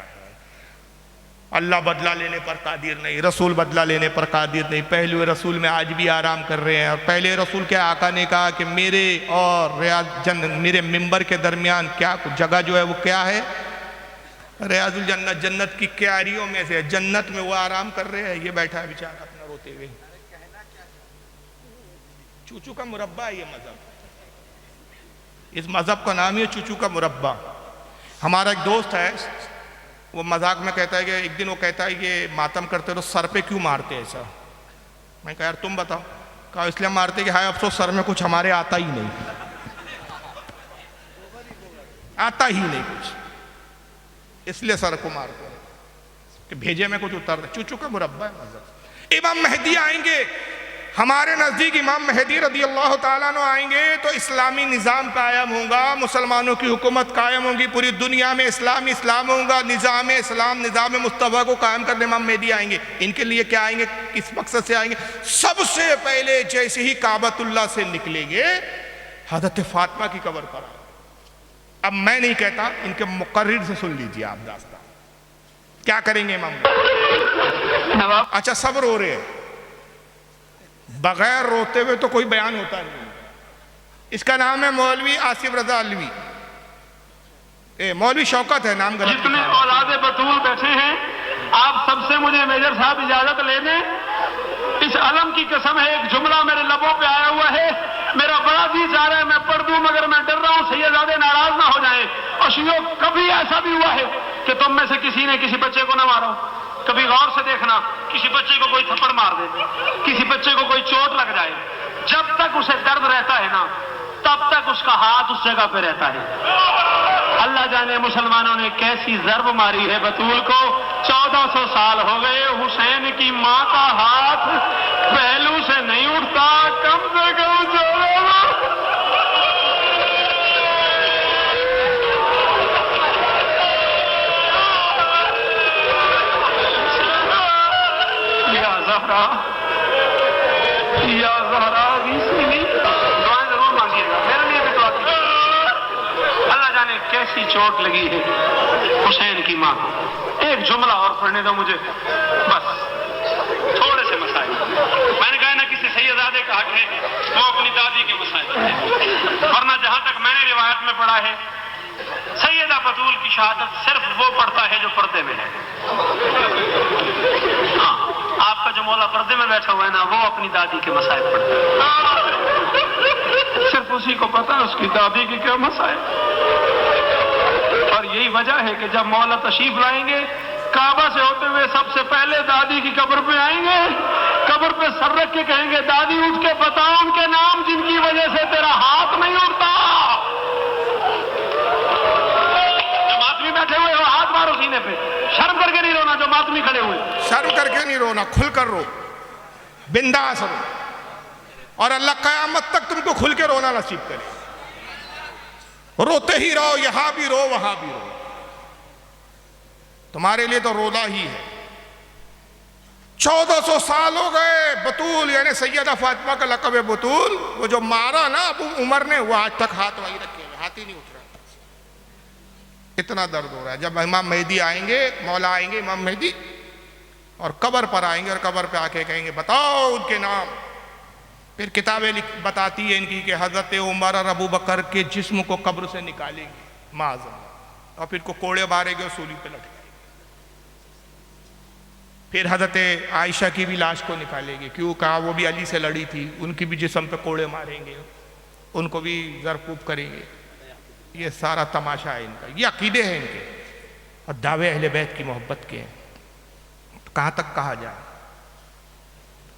अल्लाह बदला लेने पर कादिर नहीं, रसूल बदला लेने पर कादिर नहीं। पहले रसूल में आज भी आराम कर रहे हैं। और पहले रसूल के आका ने कहा कि मेरे और मेरे मिंबर के दरमियान क्या जगह जो है वो क्या है? रियाजुल जन्नत, जन्नत की क्यारियों में से। जन्नत में वो आराम कर रहे हैं, ये बैठा है बेचारा अपना रोते हुए। चूचू का मुरब्बा है ये मजहब। इस मजहब का नाम ही है चूचू का मुरब्बा। हमारा एक दोस्त है, वो मजाक में कहता है कि एक दिन वो कहता है कि मातम करते तो सर पे क्यों मारते ऐसा? मैं कहा यार तुम बताओ। कहा इसलिए मारते कि हाय अफसोस सर में कुछ हमारे आता ही नहीं, आता ही नहीं कुछ, इसलिए सर को मारते हैं कि भेजे में कुछ उतर। चूचू का मुरब्बा है मजहब। इमाम मेहदी आएंगे, हमारे नजदीक इमाम मेहदी रदी अल्लाह ताला अन्हु आएंगे तो इस्लामी निज़ाम कायम होगा, मुसलमानों की हुकूमत कायम होगी, पूरी दुनिया में इस्लाम होगा। निज़ाम इस्लाम, निज़ाम मुस्तफ़ा को कायम करने इमाम मेहदी आएंगे। इनके लिए क्या आएंगे, किस मकसद से आएंगे? सबसे पहले जैसे ही काबतुल्लाह से निकलेंगे हज़रत फातिमा की कब्र पर आएंगे। अब मैं नहीं कहता, इनके मुकर्रिर से सुन लीजिए आप दास्तान क्या करेंगे इमाम। अच्छा सब रो रहे हैं, बगैर रोते हुए तो कोई बयान होता नहीं। इसका नाम है मौलवी आसिफ रजा अलवी। मौलवी शौकत है नाम। जितने औलादे बतूल बैठे हैं, आप सबसे मुझे मेजर साहब इजाजत ले दें। इस अलम की कसम है, एक जुमला मेरे लबों पे आया हुआ है, मेरा बड़ा जी चाह रहा है मैं पढ़ दूं, मगर मैं डर रहा हूं सैयदादे नाराज ना हो जाए। और शियो, कभी ऐसा भी हुआ है कि तुम में से किसी ने किसी बच्चे को ना मारो? कभी गौर से देखना, किसी बच्चे को कोई थप्पड़ मार दे, किसी बच्चे को कोई चोट लग जाए, जब तक उसे दर्द रहता है ना, तब तक उसका हाथ उस जगह पे रहता है। अल्लाह जाने मुसलमानों ने कैसी जर्ब मारी है बतूल को। 1400 साल हो गए, हुसैन की मां का हाथ पहलू से नहीं उठता, कम से कम या ज़हरा दुआएं जरूर मांगिएगा, मेरे लिए भी दुआ कीजिएगा। अल्लाह जाने कैसी चोट लगी है हुसैन की मां को। एक जुमला और पढ़ने दो मुझे, बस थोड़े से मसाइल। मैंने कहा ना किसी सैयदादे का हक है वो अपनी दादी के मसाइल, वरना जहां तक मैंने रिवायत में पढ़ा है, सैयदा बतूल की शहादत सिर्फ वो पढ़ता है जो पर्दे में है। हाँ, आपका जो मौला पर्दे में बैठा हुआ है ना, वो अपनी दादी के मसाइल पढ़ता है। सिर्फ उसी को पता है उसकी दादी के क्या मसाइल। और यही वजह है कि जब मौला तशरीफ लाएंगे, काबा से होते हुए सबसे पहले दादी की कब्र पे आएंगे, कब्र पे सर रख के कहेंगे, दादी उठ के बताओ उनके नाम जिनकी वजह से तेरा हाथ नहीं उठता। जो मातमी बैठे हुए हो, हाथ मारो सीने पे, शर्म करके नहीं रोना। जो मातमी खड़े हुए, शर्म करके नहीं रोना, खुल कर रो, बिंदास रो, और अल्लाह क़यामत तक तुमको खुल के रोना नसीब करे। रोते ही रहो, यहां भी रो वहां भी रो, तुम्हारे लिए तो रोना ही है। 1400 साल हो गए। बतूल यानी सैयदा फातिमा का लक़ब है बतूल। वो जो मारा ना अबू उमर ने, वो आज तक हाथ वही रखे हुए, हाथ ही नहीं उठ रहा। इतना दर्द हो रहा है। जब इमाम मेहदी आएंगे, मौला आएंगे इमाम मेहदी, और कब्र पर आएंगे और कब्र पे आके कहेंगे बताओ उनके नाम। फिर किताबें बताती है इनकी कि हज़रत उमर और अबू बकर के जिस्म को कब्र से निकालेंगे माज़अल्लाह, और फिर को कोड़े मारेंगे और सूली पे लटकाएंगे। फिर हज़रत आयशा की भी लाश को निकालेंगे, क्यों कहा वो भी अली से लड़ी थी, उनकी भी जिस्म पे कोड़े मारेंगे, उनको भी ज़रकूब करेंगे। ये सारा तमाशा है इनका, ये अकीदे हैं इनके, और दावे अहले बैत की मोहब्बत के हैं। तो कहाँ तक कहा जाए।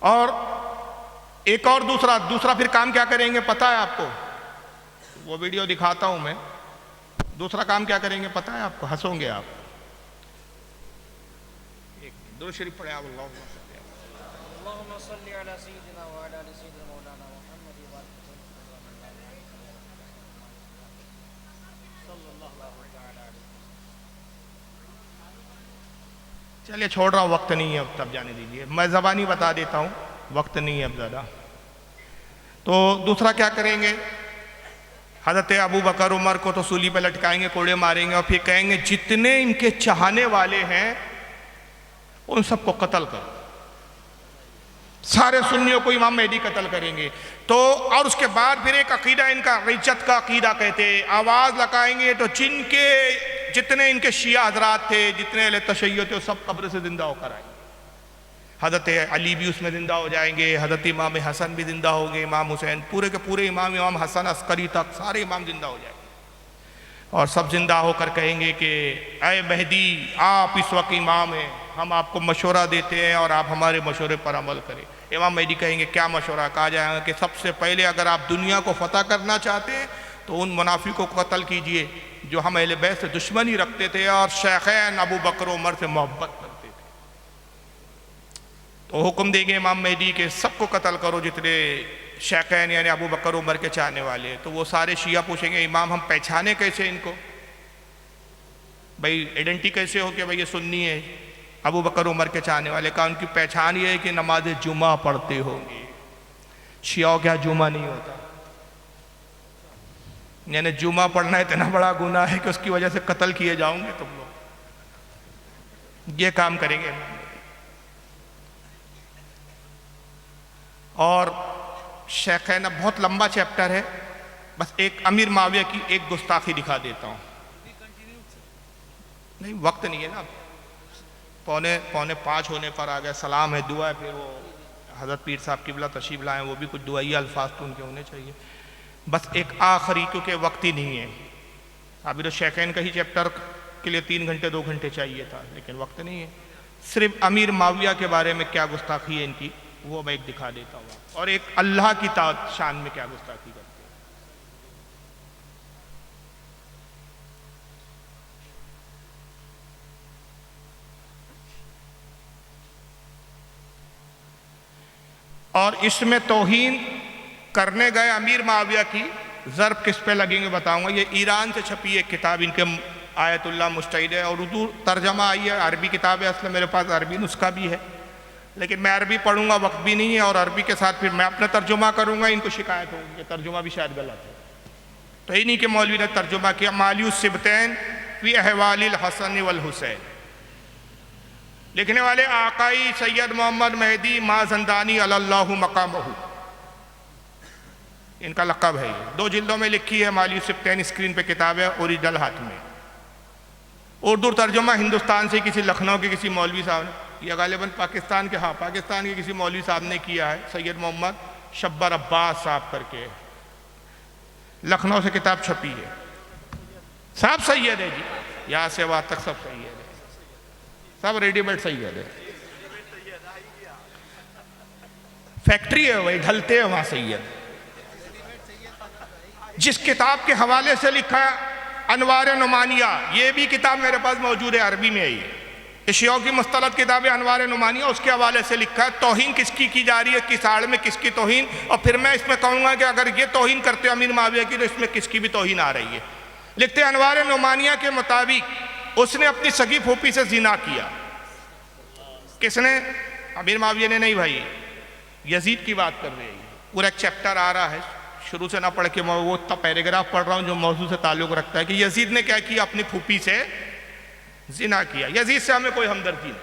और एक और दूसरा फिर काम क्या करेंगे पता है आपको? वो वीडियो दिखाता हूं मैं। दूसरा काम क्या करेंगे पता है आपको? हंसोगे आप। एक दुरूद शरीफ पढ़े आप। चलिए छोड़ रहा हूँ, वक्त नहीं है अब, तब जाने दीजिए। मैं ज़बानी बता देता हूँ, वक्त नहीं है अब ज़्यादा। तो दूसरा क्या करेंगे, हज़रत अबू बकर उमर को तो सूली पे लटकाएंगे, कोड़े मारेंगे, और फिर कहेंगे जितने इनके चाहने वाले हैं उन सबको कत्ल करो। सारे सुन्नियों को इमाम मेहदी कत्ल करेंगे। तो और उसके बाद फिर एक अकीदा इनका रिज्जत का अकीदा कहते हैं, आवाज़ लगाएंगे तो जितने इनके शिया हजरात थे, जितने अहले तशय्युद थे, सब कब्र से जिंदा होकर आएंगे। हज़रत अली भी उसमें ज़िंदा हो जाएंगे, हज़रत इमाम हसन भी ज़िंदा होंगे, इमाम हुसैन, पूरे के पूरे इमाम हसन अस्करी तक सारे इमाम ज़िंदा हो जाएंगे। और सब ज़िंदा होकर कहेंगे कि ऐ मेहदी आप इस वक्त इमाम हैं, हम आपको मशवरा देते हैं और आप हमारे मशवरे पर अमल करें। इमाम मेहदी कहेंगे क्या मशवरा? कहा जाएगा कि सबसे पहले अगर आप दुनिया को फतह करना चाहते हैं तो उन मुनाफिकों को कत्ल कीजिए जो हम अहले बैत से दुश्मनी रखते थे और शेखैन अबू बकर उमर से मोहब्बत करते थे। तो हुक्म देंगे इमाम मेहदी के सबको कत्ल करो जितने शेखैन यानी अबू बकर उमर के चाहने वाले। तो वो सारे शिया पूछेंगे इमाम हम पहचाने कैसे इनको, भाई आइडेंटिटी कैसे हो कि भाई ये सुन्नी है अबू बकर उमर के चाहने वाले? का उनकी पहचान ये है कि नमाज जुमा पढ़ते होंगे। शियाओं क्या जुमा नहीं होता, यानी जुमा पढ़ना इतना बड़ा गुनाह है कि उसकी वजह से कत्ल किए जाओगे तुम लोग। ये काम करेंगे। और शेखैन, बहुत लंबा चैप्टर है, बस एक अमीर माविया की एक गुस्ताखी दिखा देता हूँ। नहीं वक्त नहीं है ना, पौने 5 होने पर आ गया। सलाम है, दुआ है, फिर वो हज़रत पीर साहब किबला तशरीफ लाएँ, वो भी कुछ दुआई अल्फाज तो उनके होने चाहिए। बस एक आखिरी, क्योंकि वक्त ही नहीं है। अभी तो शेखैन का ही चैप्टर के लिए 3 घंटे 2 घंटे चाहिए था, लेकिन वक्त नहीं है। सिर्फ अमीर माविया के बारे में क्या गुस्ताखी है इनकी, वो मैं एक दिखा देता हूँ, और एक अल्लाह की शान में क्या गुस्ताखी करते हैं। और इसमें तौहीन करने गए अमीर माविया की ज़र्ब किस पे लगेंगे बताऊंगा। ये ईरान से छपी एक किताब, इनके आयतुल्लाह मुस्तैद है, और उर्दू तर्जमा आई है, अरबी किताब है। असल मेरे पास अरबी नुस्खा भी है, लेकिन मैं अरबी पढ़ूंगा, वक्त भी नहीं है, और अरबी के साथ फिर मैं अपना तर्जुमा करूंगा, इनको शिकायत होगी कि तर्जुमा भी शायद गलत है। तो इन्हीं के मौलवी ने तर्जुमा किया, मालियुस सिबतैन फी अहवालिल हसन वल हुसैन। लिखने वाले आकाई सैयद मोहम्मद मेहदी माज़ंदानी अल्लाहु मकामहु, इनका लक़ब है। ये 2 जिल्दों में लिखी है, मालियुस सिबतैन स्क्रीन पे किताब है, ओरिजिनल हाथ में। उर्दू तर्जुमा हिंदुस्तान से किसी लखनऊ के किसी मौलवी साहब ने, या गालिबन पाकिस्तान के, हाँ पाकिस्तान के किसी मौलवी साहब ने किया है, सैयद मोहम्मद शब्बर अब्बास साहब करके, लखनऊ से किताब छपी है। सब सैयद है जी, यहाँ से वहाँ तक सब सैयद है, सब रेडीमेड सैयद है। फैक्ट्री है वही, ढलते हैं वहाँ सैयद। जिस किताब के हवाले से लिखा है अनवार नुमानिया, ये भी किताब मेरे पास मौजूद है, अरबी में आई है, इशिया की मुस्तलद किताब है अनवार नुमानिया, उसके हवाले से लिखा है तौहीन किसकी की जा रही है, किस आड़ में किसकी तौहीन। और फिर मैं इसमें कहूँगा कि अगर ये तौहीन करते अमीर माविया की, तो इसमें किसकी भी तौहीन आ रही है। लिखते हैं अनवार नुमानिया के मुताबिक उसने अपनी सगी फूफी से जिना किया। किसने? अमीर माविया ने नहीं भाई, यजीद की बात कर रहे हैं। पूरा एक चैप्टर आ रहा है, शुरू से ना पढ़ के मैं वो तब पैराग्राफ पढ़ रहा हूँ जो मौजू से ताल्लुक़ रखता है कि यजीद ने क्या किया, अपनी फूफी से जिना किया। यजीद से हमें कोई हमदर्दी नहीं,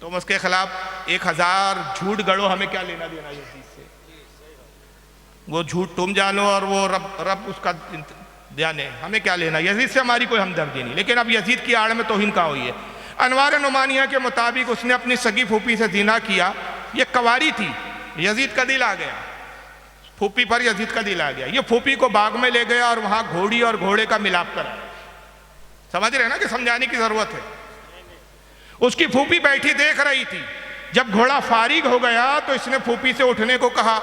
तुम उसके खिलाफ 1000 झूठ गढ़ो, हमें क्या लेना देना यजीद से। वो झूठ तुम जानो और वो रब उसका जाने, हमें क्या लेना, यजीद से हमारी कोई हमदर्दी नहीं। लेकिन अब यजीद की आड़ में तौहीन कहाँ हुई है। अनवार नुमानिया के मुताबिक उसने अपनी सगी फूफी से जिना किया। ये कवारी थी, यजीद का दिल आ गया, फूफी पर यजीद का दिल आ गया। ये फूफी को बाग में ले गया और वहां घोड़ी और घोड़े का मिलाप करा। समझ रहे ना कि समझाने की जरूरत है। उसकी फूफी बैठी देख रही थी। जब घोड़ा फारिग हो गया तो इसने फूफी से उठने को कहा।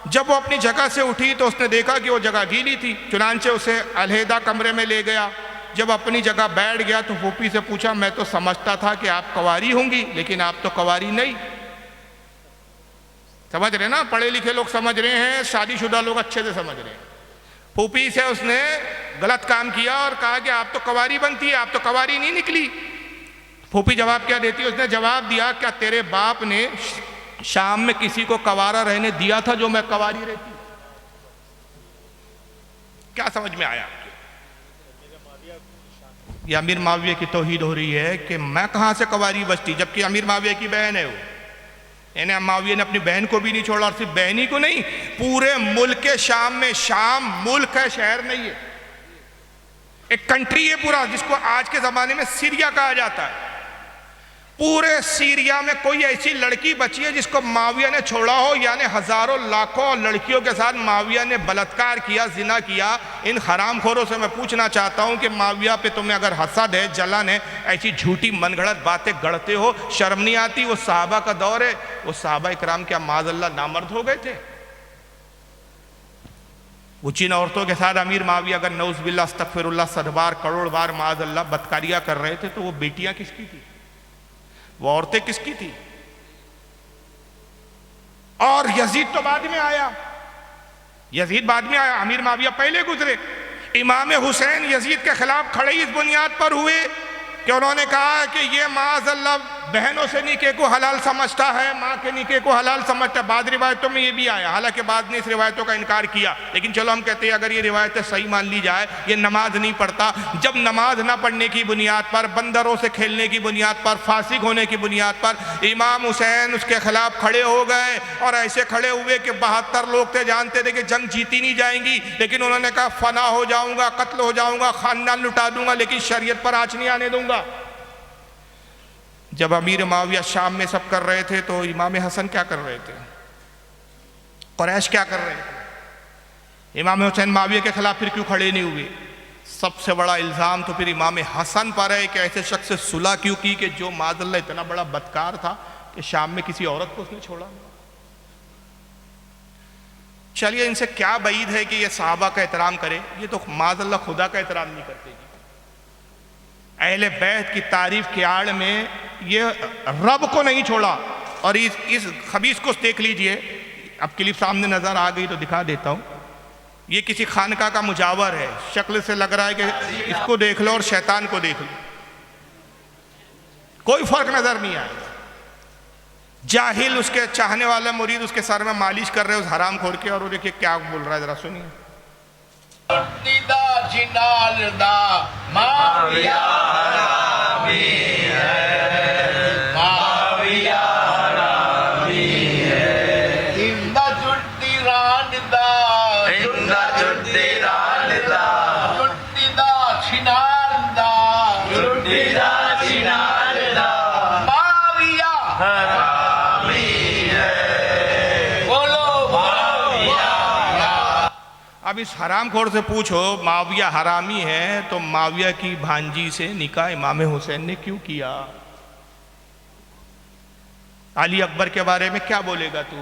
जब वो अपनी जगह से उठी तो उसने देखा कि वो जगह गीली थी, चुनांचे उसे अलहदा कमरे में ले गया। जब अपनी जगह बैठ गया तो फूफी से पूछा, मैं तो समझता था कि आप कवारी होंगी, लेकिन आप तो कवारी नहीं। समझ रहे ना, पढ़े लिखे लोग समझ रहे हैं, शादीशुदा लोग अच्छे से समझ रहे हैं। फूफी से उसने गलत काम किया और कहा कि आप तो कवारी बनती है, आप तो कवारी नहीं निकली। फूफी जवाब क्या देती है? उसने जवाब दिया, क्या तेरे बाप ने शाम में किसी को कवारा रहने दिया था जो मैं कवारी रहती? क्या समझ में आया? ये अमीर माविया की तौहीद हो रही है कि मैं कहां से कवारी बचती, जबकि अमीर माविया की बहन है वो। यानी माविया ने अपनी बहन को भी नहीं छोड़ा, और सिर्फ बहन ही को नहीं, पूरे मुल्क के शाम में, शाम मुल्क है, शहर नहीं है, एक कंट्री है पूरा, जिसको आज के जमाने में सीरिया कहा जाता है। पूरे सीरिया में कोई ऐसी लड़की बची है जिसको माविया ने छोड़ा हो? यानी हजारों लाखों लड़कियों के साथ माविया ने बलात्कार किया, जिना किया। इन हरामखोरों से मैं पूछना चाहता हूं कि माविया पे तुम्हें अगर हसद है, जलन है, ऐसी झूठी मनगढ़ंत बातें गढ़ते हो, शर्म नहीं आती? वो साहबा का दौर है, वो साहबा इकराम क्या माज़अल्लाह नामर्द हो गए थे? वो जिन औरतों के साथ अमीर माविया अगर नऊज़ुबिल्लाह अस्तग़फिरुल्लाह 100 बार करोड़ बार माज़अल्लाह बदकारियां कर रहे थे, तो वो बेटियां किसकी थी, वो औरतें किसकी थी? और यजीद तो बाद में आया, यजीद बाद में आया, अमीर माविया पहले गुजरे। इमाम हुसैन यजीद के खिलाफ खड़े इस बुनियाद पर हुए कि उन्होंने कहा कि ये माज़अल्लाह बहनों से निके को हलाल समझता है, माँ के निके को हलाल समझता है। बाद रिवायतों में ये भी आया, हालांकि बाद ने इस रिवायतों का इनकार किया, लेकिन चलो हम कहते हैं अगर ये रिवायतें सही मान ली जाए, ये नमाज नहीं पढ़ता। जब नमाज ना पढ़ने की बुनियाद पर, बंदरों से खेलने की बुनियाद पर, फासिक होने की बुनियाद पर इमाम हुसैन उसके खिलाफ खड़े हो गए, और ऐसे खड़े हुए कि 72 लोग थे, जानते थे कि जंग जीती नहीं जाएंगी, लेकिन उन्होंने कहा फना हो जाऊंगा, कत्ल हो जाऊंगा, खानदान लुटा दूंगा, लेकिन शरीयत पर आँच नहीं आने दूंगा। जब अमीर माविया शाम में सब कर रहे थे तो इमाम हसन क्या कर रहे थे, कुरैश क्या कर रहे थे? इमाम हुसैन माविया के खिलाफ फिर क्यों खड़े नहीं हुए? सबसे बड़ा इल्ज़ाम तो फिर इमाम हसन पर है कि ऐसे शख्स से सुलह क्यों की कि जो माज़अल्लाह इतना बड़ा बदकार था कि शाम में किसी औरत को उसने छोड़ा। चलिए इनसे क्या बईद है कि ये सहाबा का एहतराम करे, ये तो माज़अल्लाह खुदा का एहतराम नहीं करते जी। अहले बैत की तारीफ की आड़ में ये रब को नहीं छोड़ा। और इस खबीस को देख लीजिए, अब क्लिप सामने नजर आ गई तो दिखा देता हूं। ये किसी खानका का मुजावर है, शक्ल से लग रहा है कि इसको देख लो और शैतान को देख लो, कोई फर्क नजर नहीं आएगा। जाहिल उसके चाहने वाला मुरीद उसके सर में मालिश कर रहे उस हराम खोर के, और वो देखिए क्या बोल रहा है, जरा सुनिए। अब इस हराम खोर से पूछो माविया हरामी है तो माविया की भांजी से निकाह इमाम हुसैन ने क्यों किया? अली अकबर के बारे में क्या बोलेगा तू?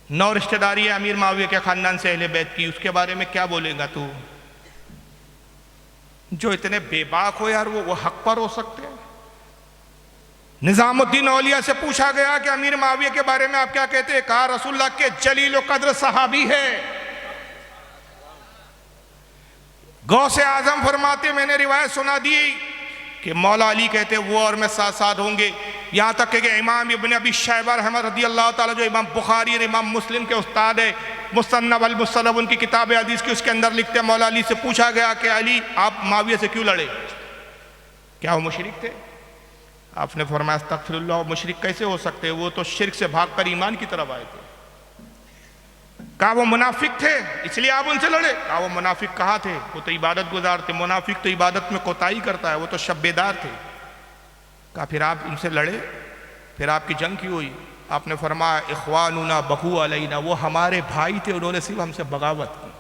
9 रिश्तेदारी है अमीर माविया के खानदान से अहले बैत की, उसके बारे में क्या बोलेगा तू? जो इतने बेबाक हो यार, वो हक पर हो सकते हैं। निजामुद्दीन औलिया से पूछा गया कि अमीर माविया के बारे में आप क्या कहते हैं? कहा रसूलुल्लाह के जलील कद्र सहाबी है। गौसे आजम फरमाते, मैंने रिवायत सुना दी कि मौला अली कहते वो और मैं साथ साथ होंगे। यहाँ तक कि इमाम इब्न अबी शैबा रहमत रदियल्लाहु ताला, जो इमाम बुखारी और इमाम मुस्लिम के उस्ताद है, मुसन्नफ अल मुसन्नफ उनकी किताब हदीस की, उसके अंदर लिखते हैं मौला अली से पूछा गया कि अली आप माविया से क्यों लड़े, क्या वो मुशरिक थे? आपने फरमाया अस्तगफिरुल्लाह, मुशरिक कैसे हो सकते, वो तो शिर्क से भागकर ईमान की तरफ आए थे। कहा वो मुनाफिक थे इसलिए आप उनसे लड़े? कहा वो मुनाफिक कहाँ थे, वो तो इबादत गुजार थे, मुनाफिक तो इबादत में कोताही करता है, वो तो शब्बेदार थे। कहा फिर आप इनसे लड़े, फिर आपकी जंग क्यों हुई? आपने फरमाया इख्वानुना बगू अलैना, वो हमारे भाई थे, उन्होंने सिर्फ हमसे बगावत की,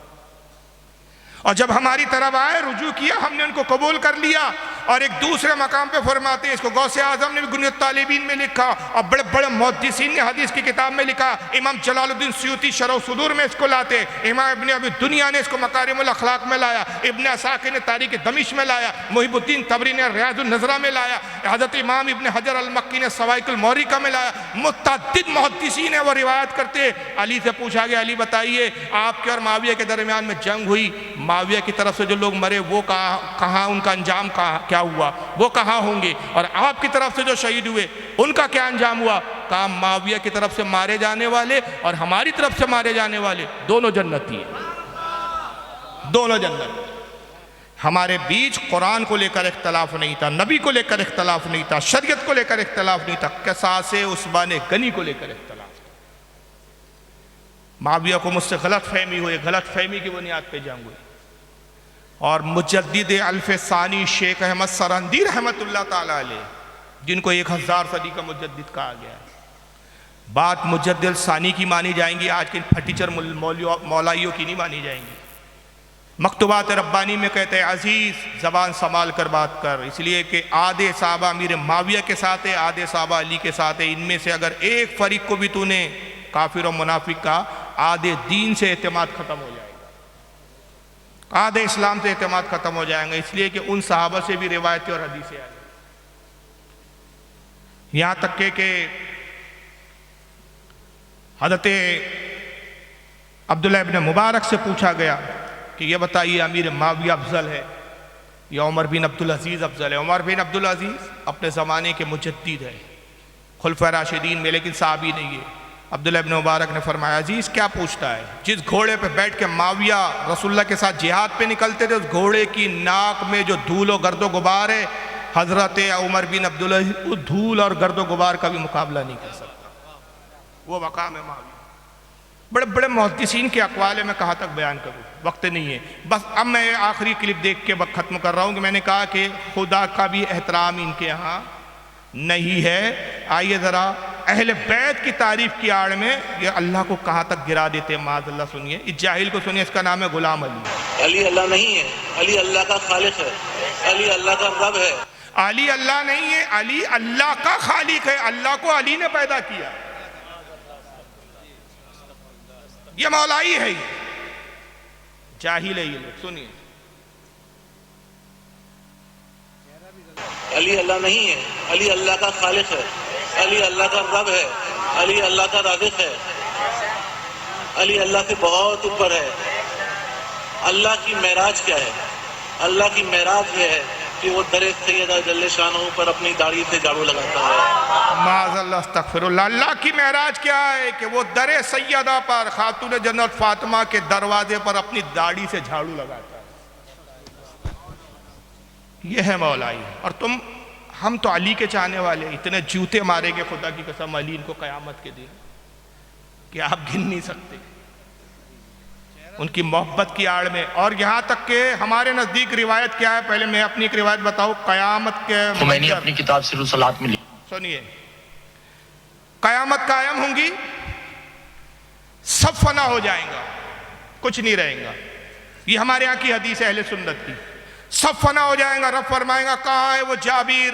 और जब हमारी तरफ आए रुजू किया, हमने उनको कबूल कर लिया। और एक दूसरे मकाम पे फरमाते हैं, इसको गौसे आजम ने भी गुनियत तालिबीन में लिखा, और बड़े बड़े मुहद्दिसीन ने हदीस की किताब में लिखा। इमाम जलालुद्दीन सुयूती शरह सुदूर में इसको लाते, इमाम इब्न अबी दुनिया ने इसको मकारिमुल अखलाक में लाया, इब्न असाकिर ने तारीख दमिश्क में लाया, मुहिबुद्दीन तबरी ने रियाजुन नज़रा में लाया, हज़रत इमाम इब्न हजर अल मक्की ने सवाइकुल मौरिका में लाया। मुतअद्दिद मुहद्दिसीन है वो रिवायत करते। अली से पूछा गया, अली बताइए आपके और माविया के दरमियान में जंग हुई, माविया की तरफ से जो लोग मरे वो कहाँ उनका अंजाम क्या हुआ, वो कहाँ होंगे, और आपकी तरफ से जो शहीद हुए उनका क्या अंजाम हुआ? कहा माविया की तरफ से मारे जाने वाले और हमारी तरफ से मारे जाने वाले दोनों जन्नती हैं, दोनों जन्नत। हमारे बीच कुरान को लेकर इख्तलाफ नहीं था, नबी को लेकर इख्तलाफ नहीं था, शरीयत को लेकर इख्तलाफ नहीं था, क़सासे उस्मान गनी को लेकर इख्तलाफ था। माविया को मुझसे गलत फहमी हुई, गलत फहमी की बुनियाद पर जंग हुई, और मुजद्दिद अल्फ़सानी शेख अहमद सरंदी रहमतुल्लाह ताला अलैह, जिनको 1000 सदी का मुजद्दिद कहा गया है, बात मुजद्दिद सानी की मानी जाएंगी, आज के फटीचर मौलाइयों की नहीं मानी जाएंगी। मकतूबात रब्बानी में कहते हैं अजीज़ ज़बान संभाल कर बात कर, इसलिए कि आधे साहबा अमीर माविया के साथ है, आधे साहबा अली के साथ है। इनमें से अगर एक फरीक को भी तूने काफिर और मुनाफिक का, आधे दीन से एतमाद ख़त्म हो जाएगा, आधे इस्लाम से एतमाद ख़त्म हो जाएंगे। इसलिए कि उन सहाबा से भी रिवायतें और हदीसें आई, यहाँ तक के हज़रत अब्दुल्लाह इब्न मुबारक से पूछा गया कि ये बताइए अमीर माविया अफजल है या उमर बिन अब्दुल अजीज़ अफजल है? उमर बिन अब्दुल अजीज़ अपने ज़माने के मुजद्दिद है, खुलफा राशिदीन में, लेकिन साहबी नहीं है। अब्दुल्लाह इब्न मुबारक ने फरमाया, अजीज़ क्या पूछता है? जिस घोड़े पे बैठ के माविया रसूलुल्लाह के साथ जिहाद पे निकलते थे, उस घोड़े की नाक में जो धूल और गर्दो गुबार है, हज़रत उमर बिन अब्दुल अजीज़ उस धूल और गर्दो गुबार का भी मुकाबला नहीं कर सकता। वो मकाम है माविया। बड़े बड़े मुहद्दिसीन के अक़वाल मैं कहाँ तक बयान करूँ, वक्त नहीं है। बस अब मैं आखिरी क्लिप देख के वक्त ख़त्म कर रहा हूँ कि मैंने कहा कि खुदा का भी एहतराम इनके यहाँ नहीं है। आइए ज़रा अहले बैत की तारीफ़ की आड़ में ये अल्लाह को कहाँ तक गिरा देते हैं माज़अल्लाह। सुनिए, इस जाहिल को सुनिए, इसका नाम है गुलाम अली। अली अल्लाह नहीं है, अली अल्लाह का खालिक है, अली अल्लाह का रब है। अली अल्लाह नहीं है, अली अल्लाह का खालिक है। अल्लाह को अली ने पैदा किया, ये मौलाई है, ये जाहिल है ये लोग। सुनिए, अली अल्लाह नहीं है, अली अल्लाह का खालिक है, अली अल्लाह का रब है, अली अल्लाह का राज़िक़ है, अली अल्लाह से बहुत ऊपर है। अल्लाह की मेराज क्या है? अल्लाह की मेराज ये है कि वो दरे सैयदा जल्ले शानहू पर अपनी दाढ़ी से झाड़ू लगाता है। माज़अल्लाह, अस्तग़फिरुल्लाह। अल्लाह की मेराज क्या है कि वो दरे सैयदा पर खातून जन्नत फातिमा के दरवाजे पर अपनी दाढ़ी से झाड़ू लगाता है। ये है मौलाई। और तुम, हम तो अली के चाहने वाले, इतने जूते मारेंगे खुदा की कसम अली इनको क़यामत के दिन कि आप गिन नहीं सकते उनकी मोहब्बत की आड़ में। और यहाँ तक के हमारे नज़दीक रिवायत क्या है, पहले मैं अपनी एक रिवायत बताऊँ। क़यामत के मैंने अपनी किताब सिर सलात में लिखी, सुनिए, क़यामत कायम होंगी, सब फना हो जाएगा, कुछ नहीं रहेगा। ये हमारे यहाँ की हदीस है अहले सुन्नत की। सब फना हो जाएगा। रब फरमाएगा, कहाँ है वो जाबिर,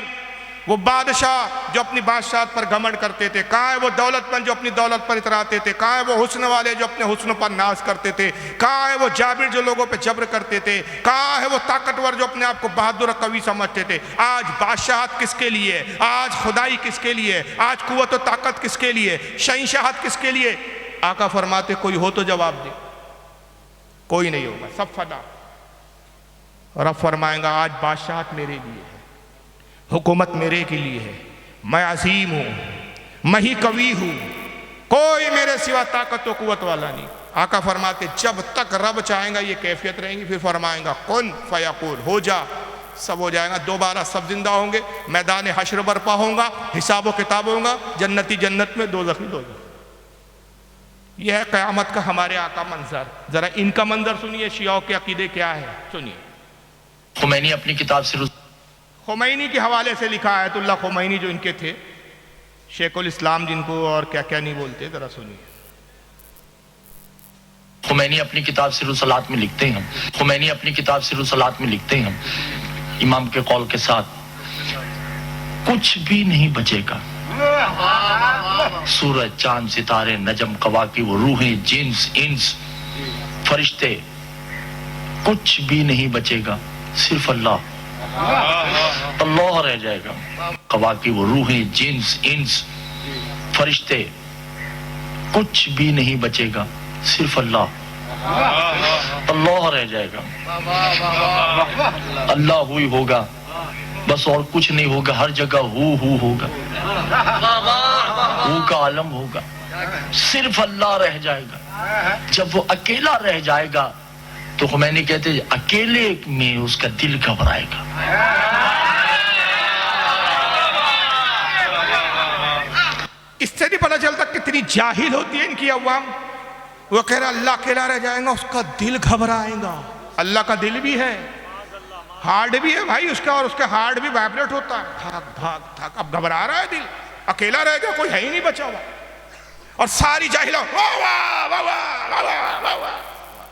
वो बादशाह जो अपनी बादशाह पर घमंड करते थे? कहाँ है वो दौलतमंद जो अपनी दौलत पर इतराते थे? कहाँ है वो हुस्न वाले जो अपने हुस्न पर नाज करते थे? कहाँ है वो जाबिर जो लोगों पे जबर करते थे? कहाँ है वो ताकतवर जो अपने आप को बहादुर और कवि समझते थे? आज बादशाहत किसके लिए? आज खुदाई किसके लिए? आज कुव्वत और ताकत किसके लिए? शहंशाहत किसके लिए? आका फरमाते, कोई हो तो जवाब दे। कोई नहीं होगा, सब फना। रब फरमाएगा, आज बादशाहत मेरे लिए है, हुकूमत मेरे के लिए है, मैं अजीम हूँ, मैं ही कवि हूँ, कोई मेरे सिवा ताकत और कुव्वत वाला नहीं। आका फरमाते, जब तक रब चाहेगा ये कैफियत रहेंगी। फिर फरमाएगा, कुन फयकून, हो जा, सब हो जाएगा। दोबारा सब जिंदा होंगे, मैदान हश्र बर्पा होगा, हिसाब व किताब होगा, जन्नती जन्नत में, दोज़खी दोज़ख। यह है क़यामत का हमारे आका मंजर। जरा इनका मंजर सुनिए, शियाओं के अकीदे क्या है, सुनिए। खुमैनी अपनी किताब सिर, खुमैनी के हवाले से लिखा, आयतुल्लाह खुमैनी जो इनके थे, शेखुल इस्लाम जिनको और क्या क्या नहीं बोलते, जरा सुनिए। खुमैनी अपनी किताब सिर सलात में लिखते हैं, खुमैनी अपनी किताब सिर सलात में लिखते हैं, इमाम के कौल के साथ, कुछ भी नहीं बचेगा। सूरज, चांद, सितारे, नजम, कवाकिब, रूहें, जिन्स, इंस, फरिश्ते, कुछ भी नहीं बचेगा, सिर्फ अल्लाह। अल्लाह रह जाएगा। कवाकिब, रूहें, जिन्स, इंस, फरिश्ते, कुछ भी नहीं बचेगा, सिर्फ अल्लाह। अल्लाह रह जाएगा। अल्लाह ही होगा बस, और कुछ नहीं होगा। हर जगह हु होगा, हु का आलम होगा, सिर्फ अल्लाह रह जाएगा। जब वो अकेला रह जाएगा तो खुमैनी कहते हैं, अकेले में उसका दिल घबराएगा। इससे नहीं पता चलता कितनी जाहिल होती है इनकी अवाम। वो कह रहा अल्लाह अकेला रह जाएगा, उसका दिल घबराएगा। अल्लाह का दिल भी है, हार्ट भी है भाई उसका, और उसका हार्ट भी वाइब्रेट होता है, धक धक धक। अब घबरा रहा है दिल, अकेला रह गया, कोई है ही नहीं बचा हुआ। और सारी जाहिल, वाह वाह वाह वाह वाह वाह वाह।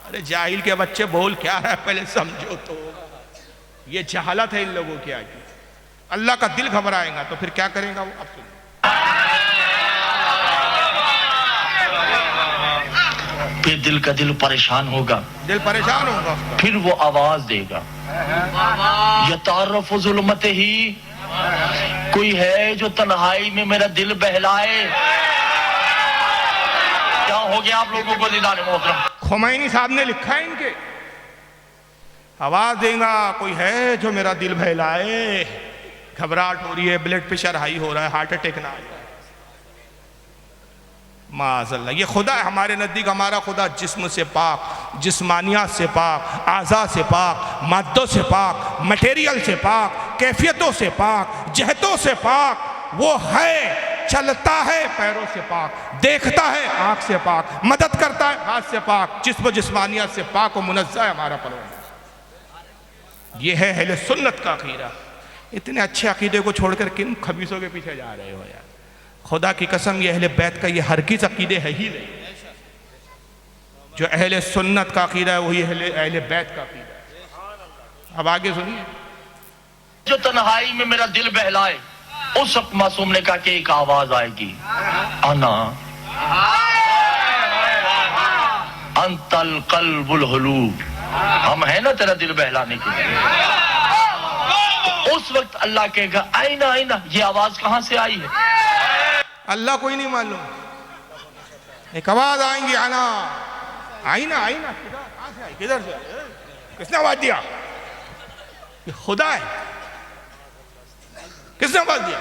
अरे जाहिल के बच्चे, बोल क्या है पहले समझो तो। ये जहालत है इन लोगों की आगे। अल्लाह का दिल घबराएगा तो फिर क्या करेगा वो? अब सुनो, फिर दिल का दिल परेशान होगा, दिल परेशान होगा उसका। फिर वो आवाज देगा, यतारफ़ ज़ुल्मत ही, कोई है जो तन्हाई में मेरा दिल बहलाए। क्या हो गया आप लोगों को? दीदार मोहतरम, खुमैनी साहब ने लिखा है इनके, आवाज देगा कोई है जो मेरा दिल बहलाए, घबराहट हो रही है, ब्लड प्रेशर हाई हो रहा है, हार्ट अटैक ना आ जाए। माज़अल्लाह, ये खुदा है हमारे नज़दीक। हमारा खुदा जिस्म से पाक, जिस्मानियात से पाक, आज़ा से पाक, मादों से पाक, मटेरियल से पाक, कैफियतों से पाक, जहतों से पाक। वो है, चलता है पैरों से पाक, देखता है आँख से पाक, मदद करता है हाथ से पाक, जिस्म जिस्मानियत से पाक और मुनज़्ज़ह है हमारा परवरदिगार। ये है अहले सुन्नत का अकीदा। इतने अच्छे अकीदे को छोड़कर किन खबीसों के पीछे जा रहे हो यार? खुदा की कसम, ये अहले बैत का ये हरगिज़ अकीदे है ही नहीं। जो अहले सुन्नत का अकीदा है वही अहले बैत का अकीदा है। अब आगे सुनिए। जो तन्हाई में मेरा दिल बहलाए, उस वक्त मासूम ने कहा कि एक आवाज आएगी, अना अंतल कल्बुल हुलूब, हम है ना तेरा दिल बहलाने के लिए। तो उस वक्त अल्लाह कहेगा आईना आईना, ये आवाज कहां से आई है? अल्लाह कोई नहीं मालूम, एक आवाज आएंगी, आना आईना आईना, कहां से आई, किधर से, किसने आवाज दिया? ये खुदा है, किसने आवाज दिया?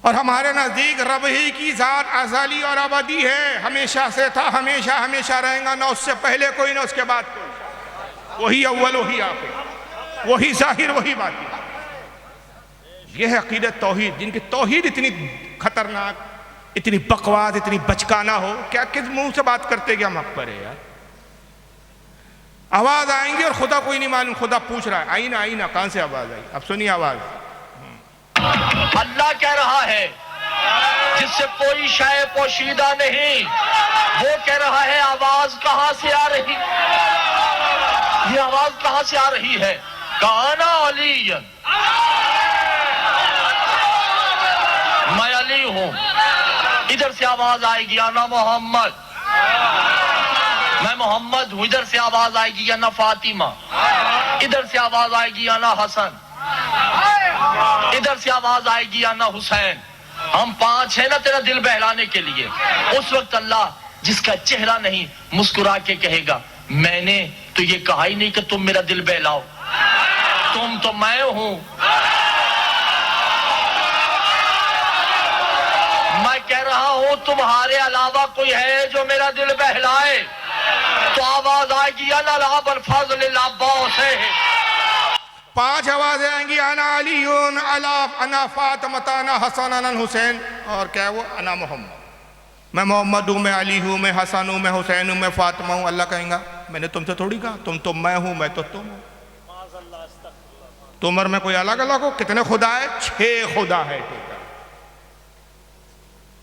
और हमारे नजदीक रब ही की जात अज़ली और अबदी है, हमेशा से था, हमेशा हमेशा रहेगा, ना उससे पहले कोई ना उसके बाद कोई। वही अव्वल वही आखिर, वही जाहिर वही बातिन। यह है अकीदत तौहीद, जिनकी तौहीद इतनी खतरनाक, इतनी बकवास, इतनी बचकाना हो, क्या किस मुंह से बात करते क्या हम हक पर है यार? आवाज आएंगी और खुदा कोई नहीं मालूम, खुदा पूछ रहा है आईना आईना, कहां से आवाज आई? अब सुनिए आवाज। अल्लाह कह रहा है जिससे कोई शय पोशीदा नहीं, वो कह रहा है आवाज कहां से आ रही, ये आवाज कहां से आ रही है? काना अली, मैं अली हूं। इधर से आवाज आएगी आना मोहम्मद, मैं मोहम्मद हूं। इधर से आवाज आएगी आना फातिमा, इधर से आवाज आएगी आना हसन, इधर से आवाज आएगी आना हुसैन। हम पांच है ना तेरा दिल बहलाने के लिए। उस वक्त अल्लाह जिसका चेहरा नहीं मुस्कुरा के कहेगा मैंने तो ये कहा ही नहीं कि तुम मेरा दिल बहलाओ, तुम तो मैं हूं। मैं कह रहा हूं तुम्हारे अलावा कोई है जो मेरा दिल बहलाए, तो आवाज आएगी अल्लाह बल फज़ल अब्बास है। पांच आवाजें आएंगी, आना अली अला अना फातिमा अना हसन अना हुसैन, और क्या है वो? अना मोहम्मद, मैं मोहम्मद हूँ, मैं अली हूँ, मैं हसन हूँ, मैं हुसैन हूँ, मैं फातिमा हूँ। अल्लाह कहेगा मैंने तुमसे थोड़ी कहा, तुम तो मैं हूँ, मैं तो तुम हूँ। तुम और मैं कोई अलग अलग हो? कितने खुदा है? 6 खुदा है टोटल।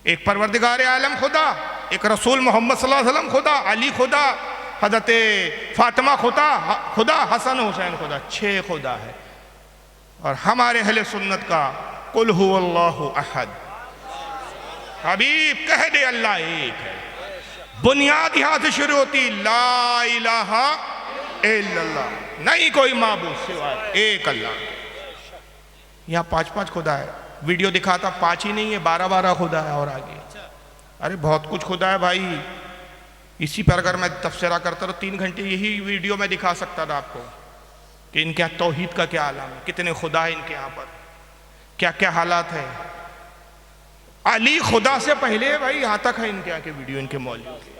एक परवरदिगार आलम खुदा, एक रसूल मोहम्मद सल्लल्लाहु अलैहि वसल्लम खुदा, अली खुदा, हज़रत फातिमा खुदा, हसन हुसैन खुदा, 6 खुदा है। और हमारे अहले सुन्नत का कुल हुवल्लाहु अहद, हबीब कह दे अल्लाह एक है। बुनियाद यहां से शुरू होती, ला इलाहा इल्लल्लाह, नहीं कोई माबूद सिवाय एक अल्लाह। यहाँ 5-5 खुदा है, वीडियो दिखाता 5 ही नहीं है, 12-12 खुदा है और आगे। अरे बहुत कुछ खुदा है भाई। इसी पर अगर मैं तफसीरा करता तो 3 घंटे यही वीडियो में दिखा सकता था आपको कि इनके यहाँ तौहीद का क्या आलम है, कितने खुदा है इनके यहाँ पर, क्या क्या हालात है। अली खुदा से पहले है भाई, यहाँ तक है इनके यहाँ के वीडियो, इनके मौलवी के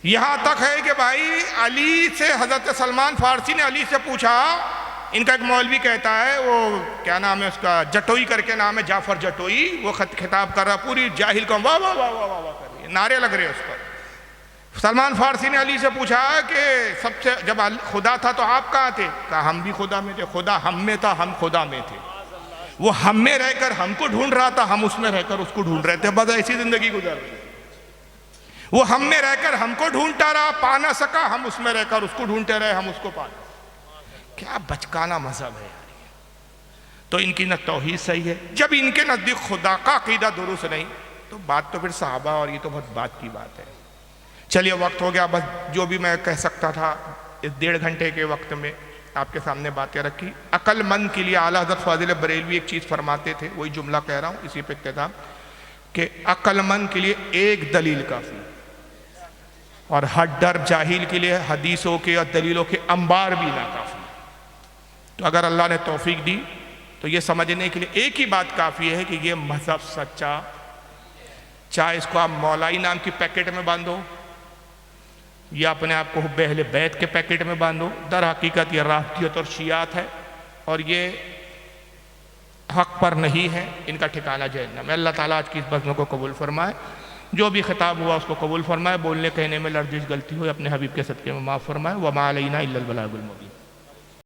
यहाँ तक है कि भाई अली से, हजरत सलमान फारसी ने अली से पूछा, इनका एक मौलवी कहता है, वो क्या नाम है उसका, जटोई करके नाम है, जाफर जटोई, वो खिताब कर रहा, पूरी जाहिल को वाह वाह वाह वाह वाह वाह कर रही है, नारे लग रहे हैं उस पर। सलमान फारसी ने अली से पूछा कि सबसे जब खुदा था तो आप कहाँ थे? कहा हम भी खुदा में थे, खुदा हम में था, हम खुदा में थे। वो हम में रहकर हमको ढूंढ रहा था, हम उसमें रहकर उसको ढूंढ रहे थे, बस ऐसी जिंदगी गुजर रही। वो हम में रहकर हमको ढूंढता रहा, पा ना सका, हम उसमें रहकर उसको ढूंढते रहे, हम उसको पा। क्या बचकाना मजहब है यार। तो इनकी न तौहीद सही है, जब इनके नजदीक खुदा का अकीदा दुरुस्त नहीं तो बात तो फिर सहाबा और ये तो बहुत बात की बात है। चलिए वक्त हो गया, बस जो भी मैं कह सकता था इस 1.5 घंटे के वक्त में आपके सामने बातें रखी। अक्लमंद के लिए आला हज़रत फ़ाज़िल बरेलवी एक चीज़ फरमाते थे, वही जुमला कह रहा हूँ इसी पे इख्तिताम, कि अक्लमंद के लिए एक दलील काफ़ी। और हर डर जाहिल के लिए हदीसों के और दलीलों के अंबार भी नाकाफी। तो अगर अल्लाह ने तौफीक दी तो ये समझने के लिए एक ही बात काफ़ी है कि ये मज़हब सच्चा, चाहे इसको आप मौलाई नाम की पैकेट में बांधो या अपने आप को हुब्बे अहले बैत के पैकेट में बांधो, दर हकीकत ये राफियत और शियात है और ये हक पर नहीं है, इनका ठिकाना जहन्नम है। अल्लाह ताला आज की इस बज़्म को कबूल फरमाए, जो भी खिताब हुआ उसको कबूल फरमाए, बोलने कहने में लर्जिश गलती हो अपने हबीब के सदक़े में माफ़ फरमाए। वमा अलैना इल्लल बलागुल मुबीन।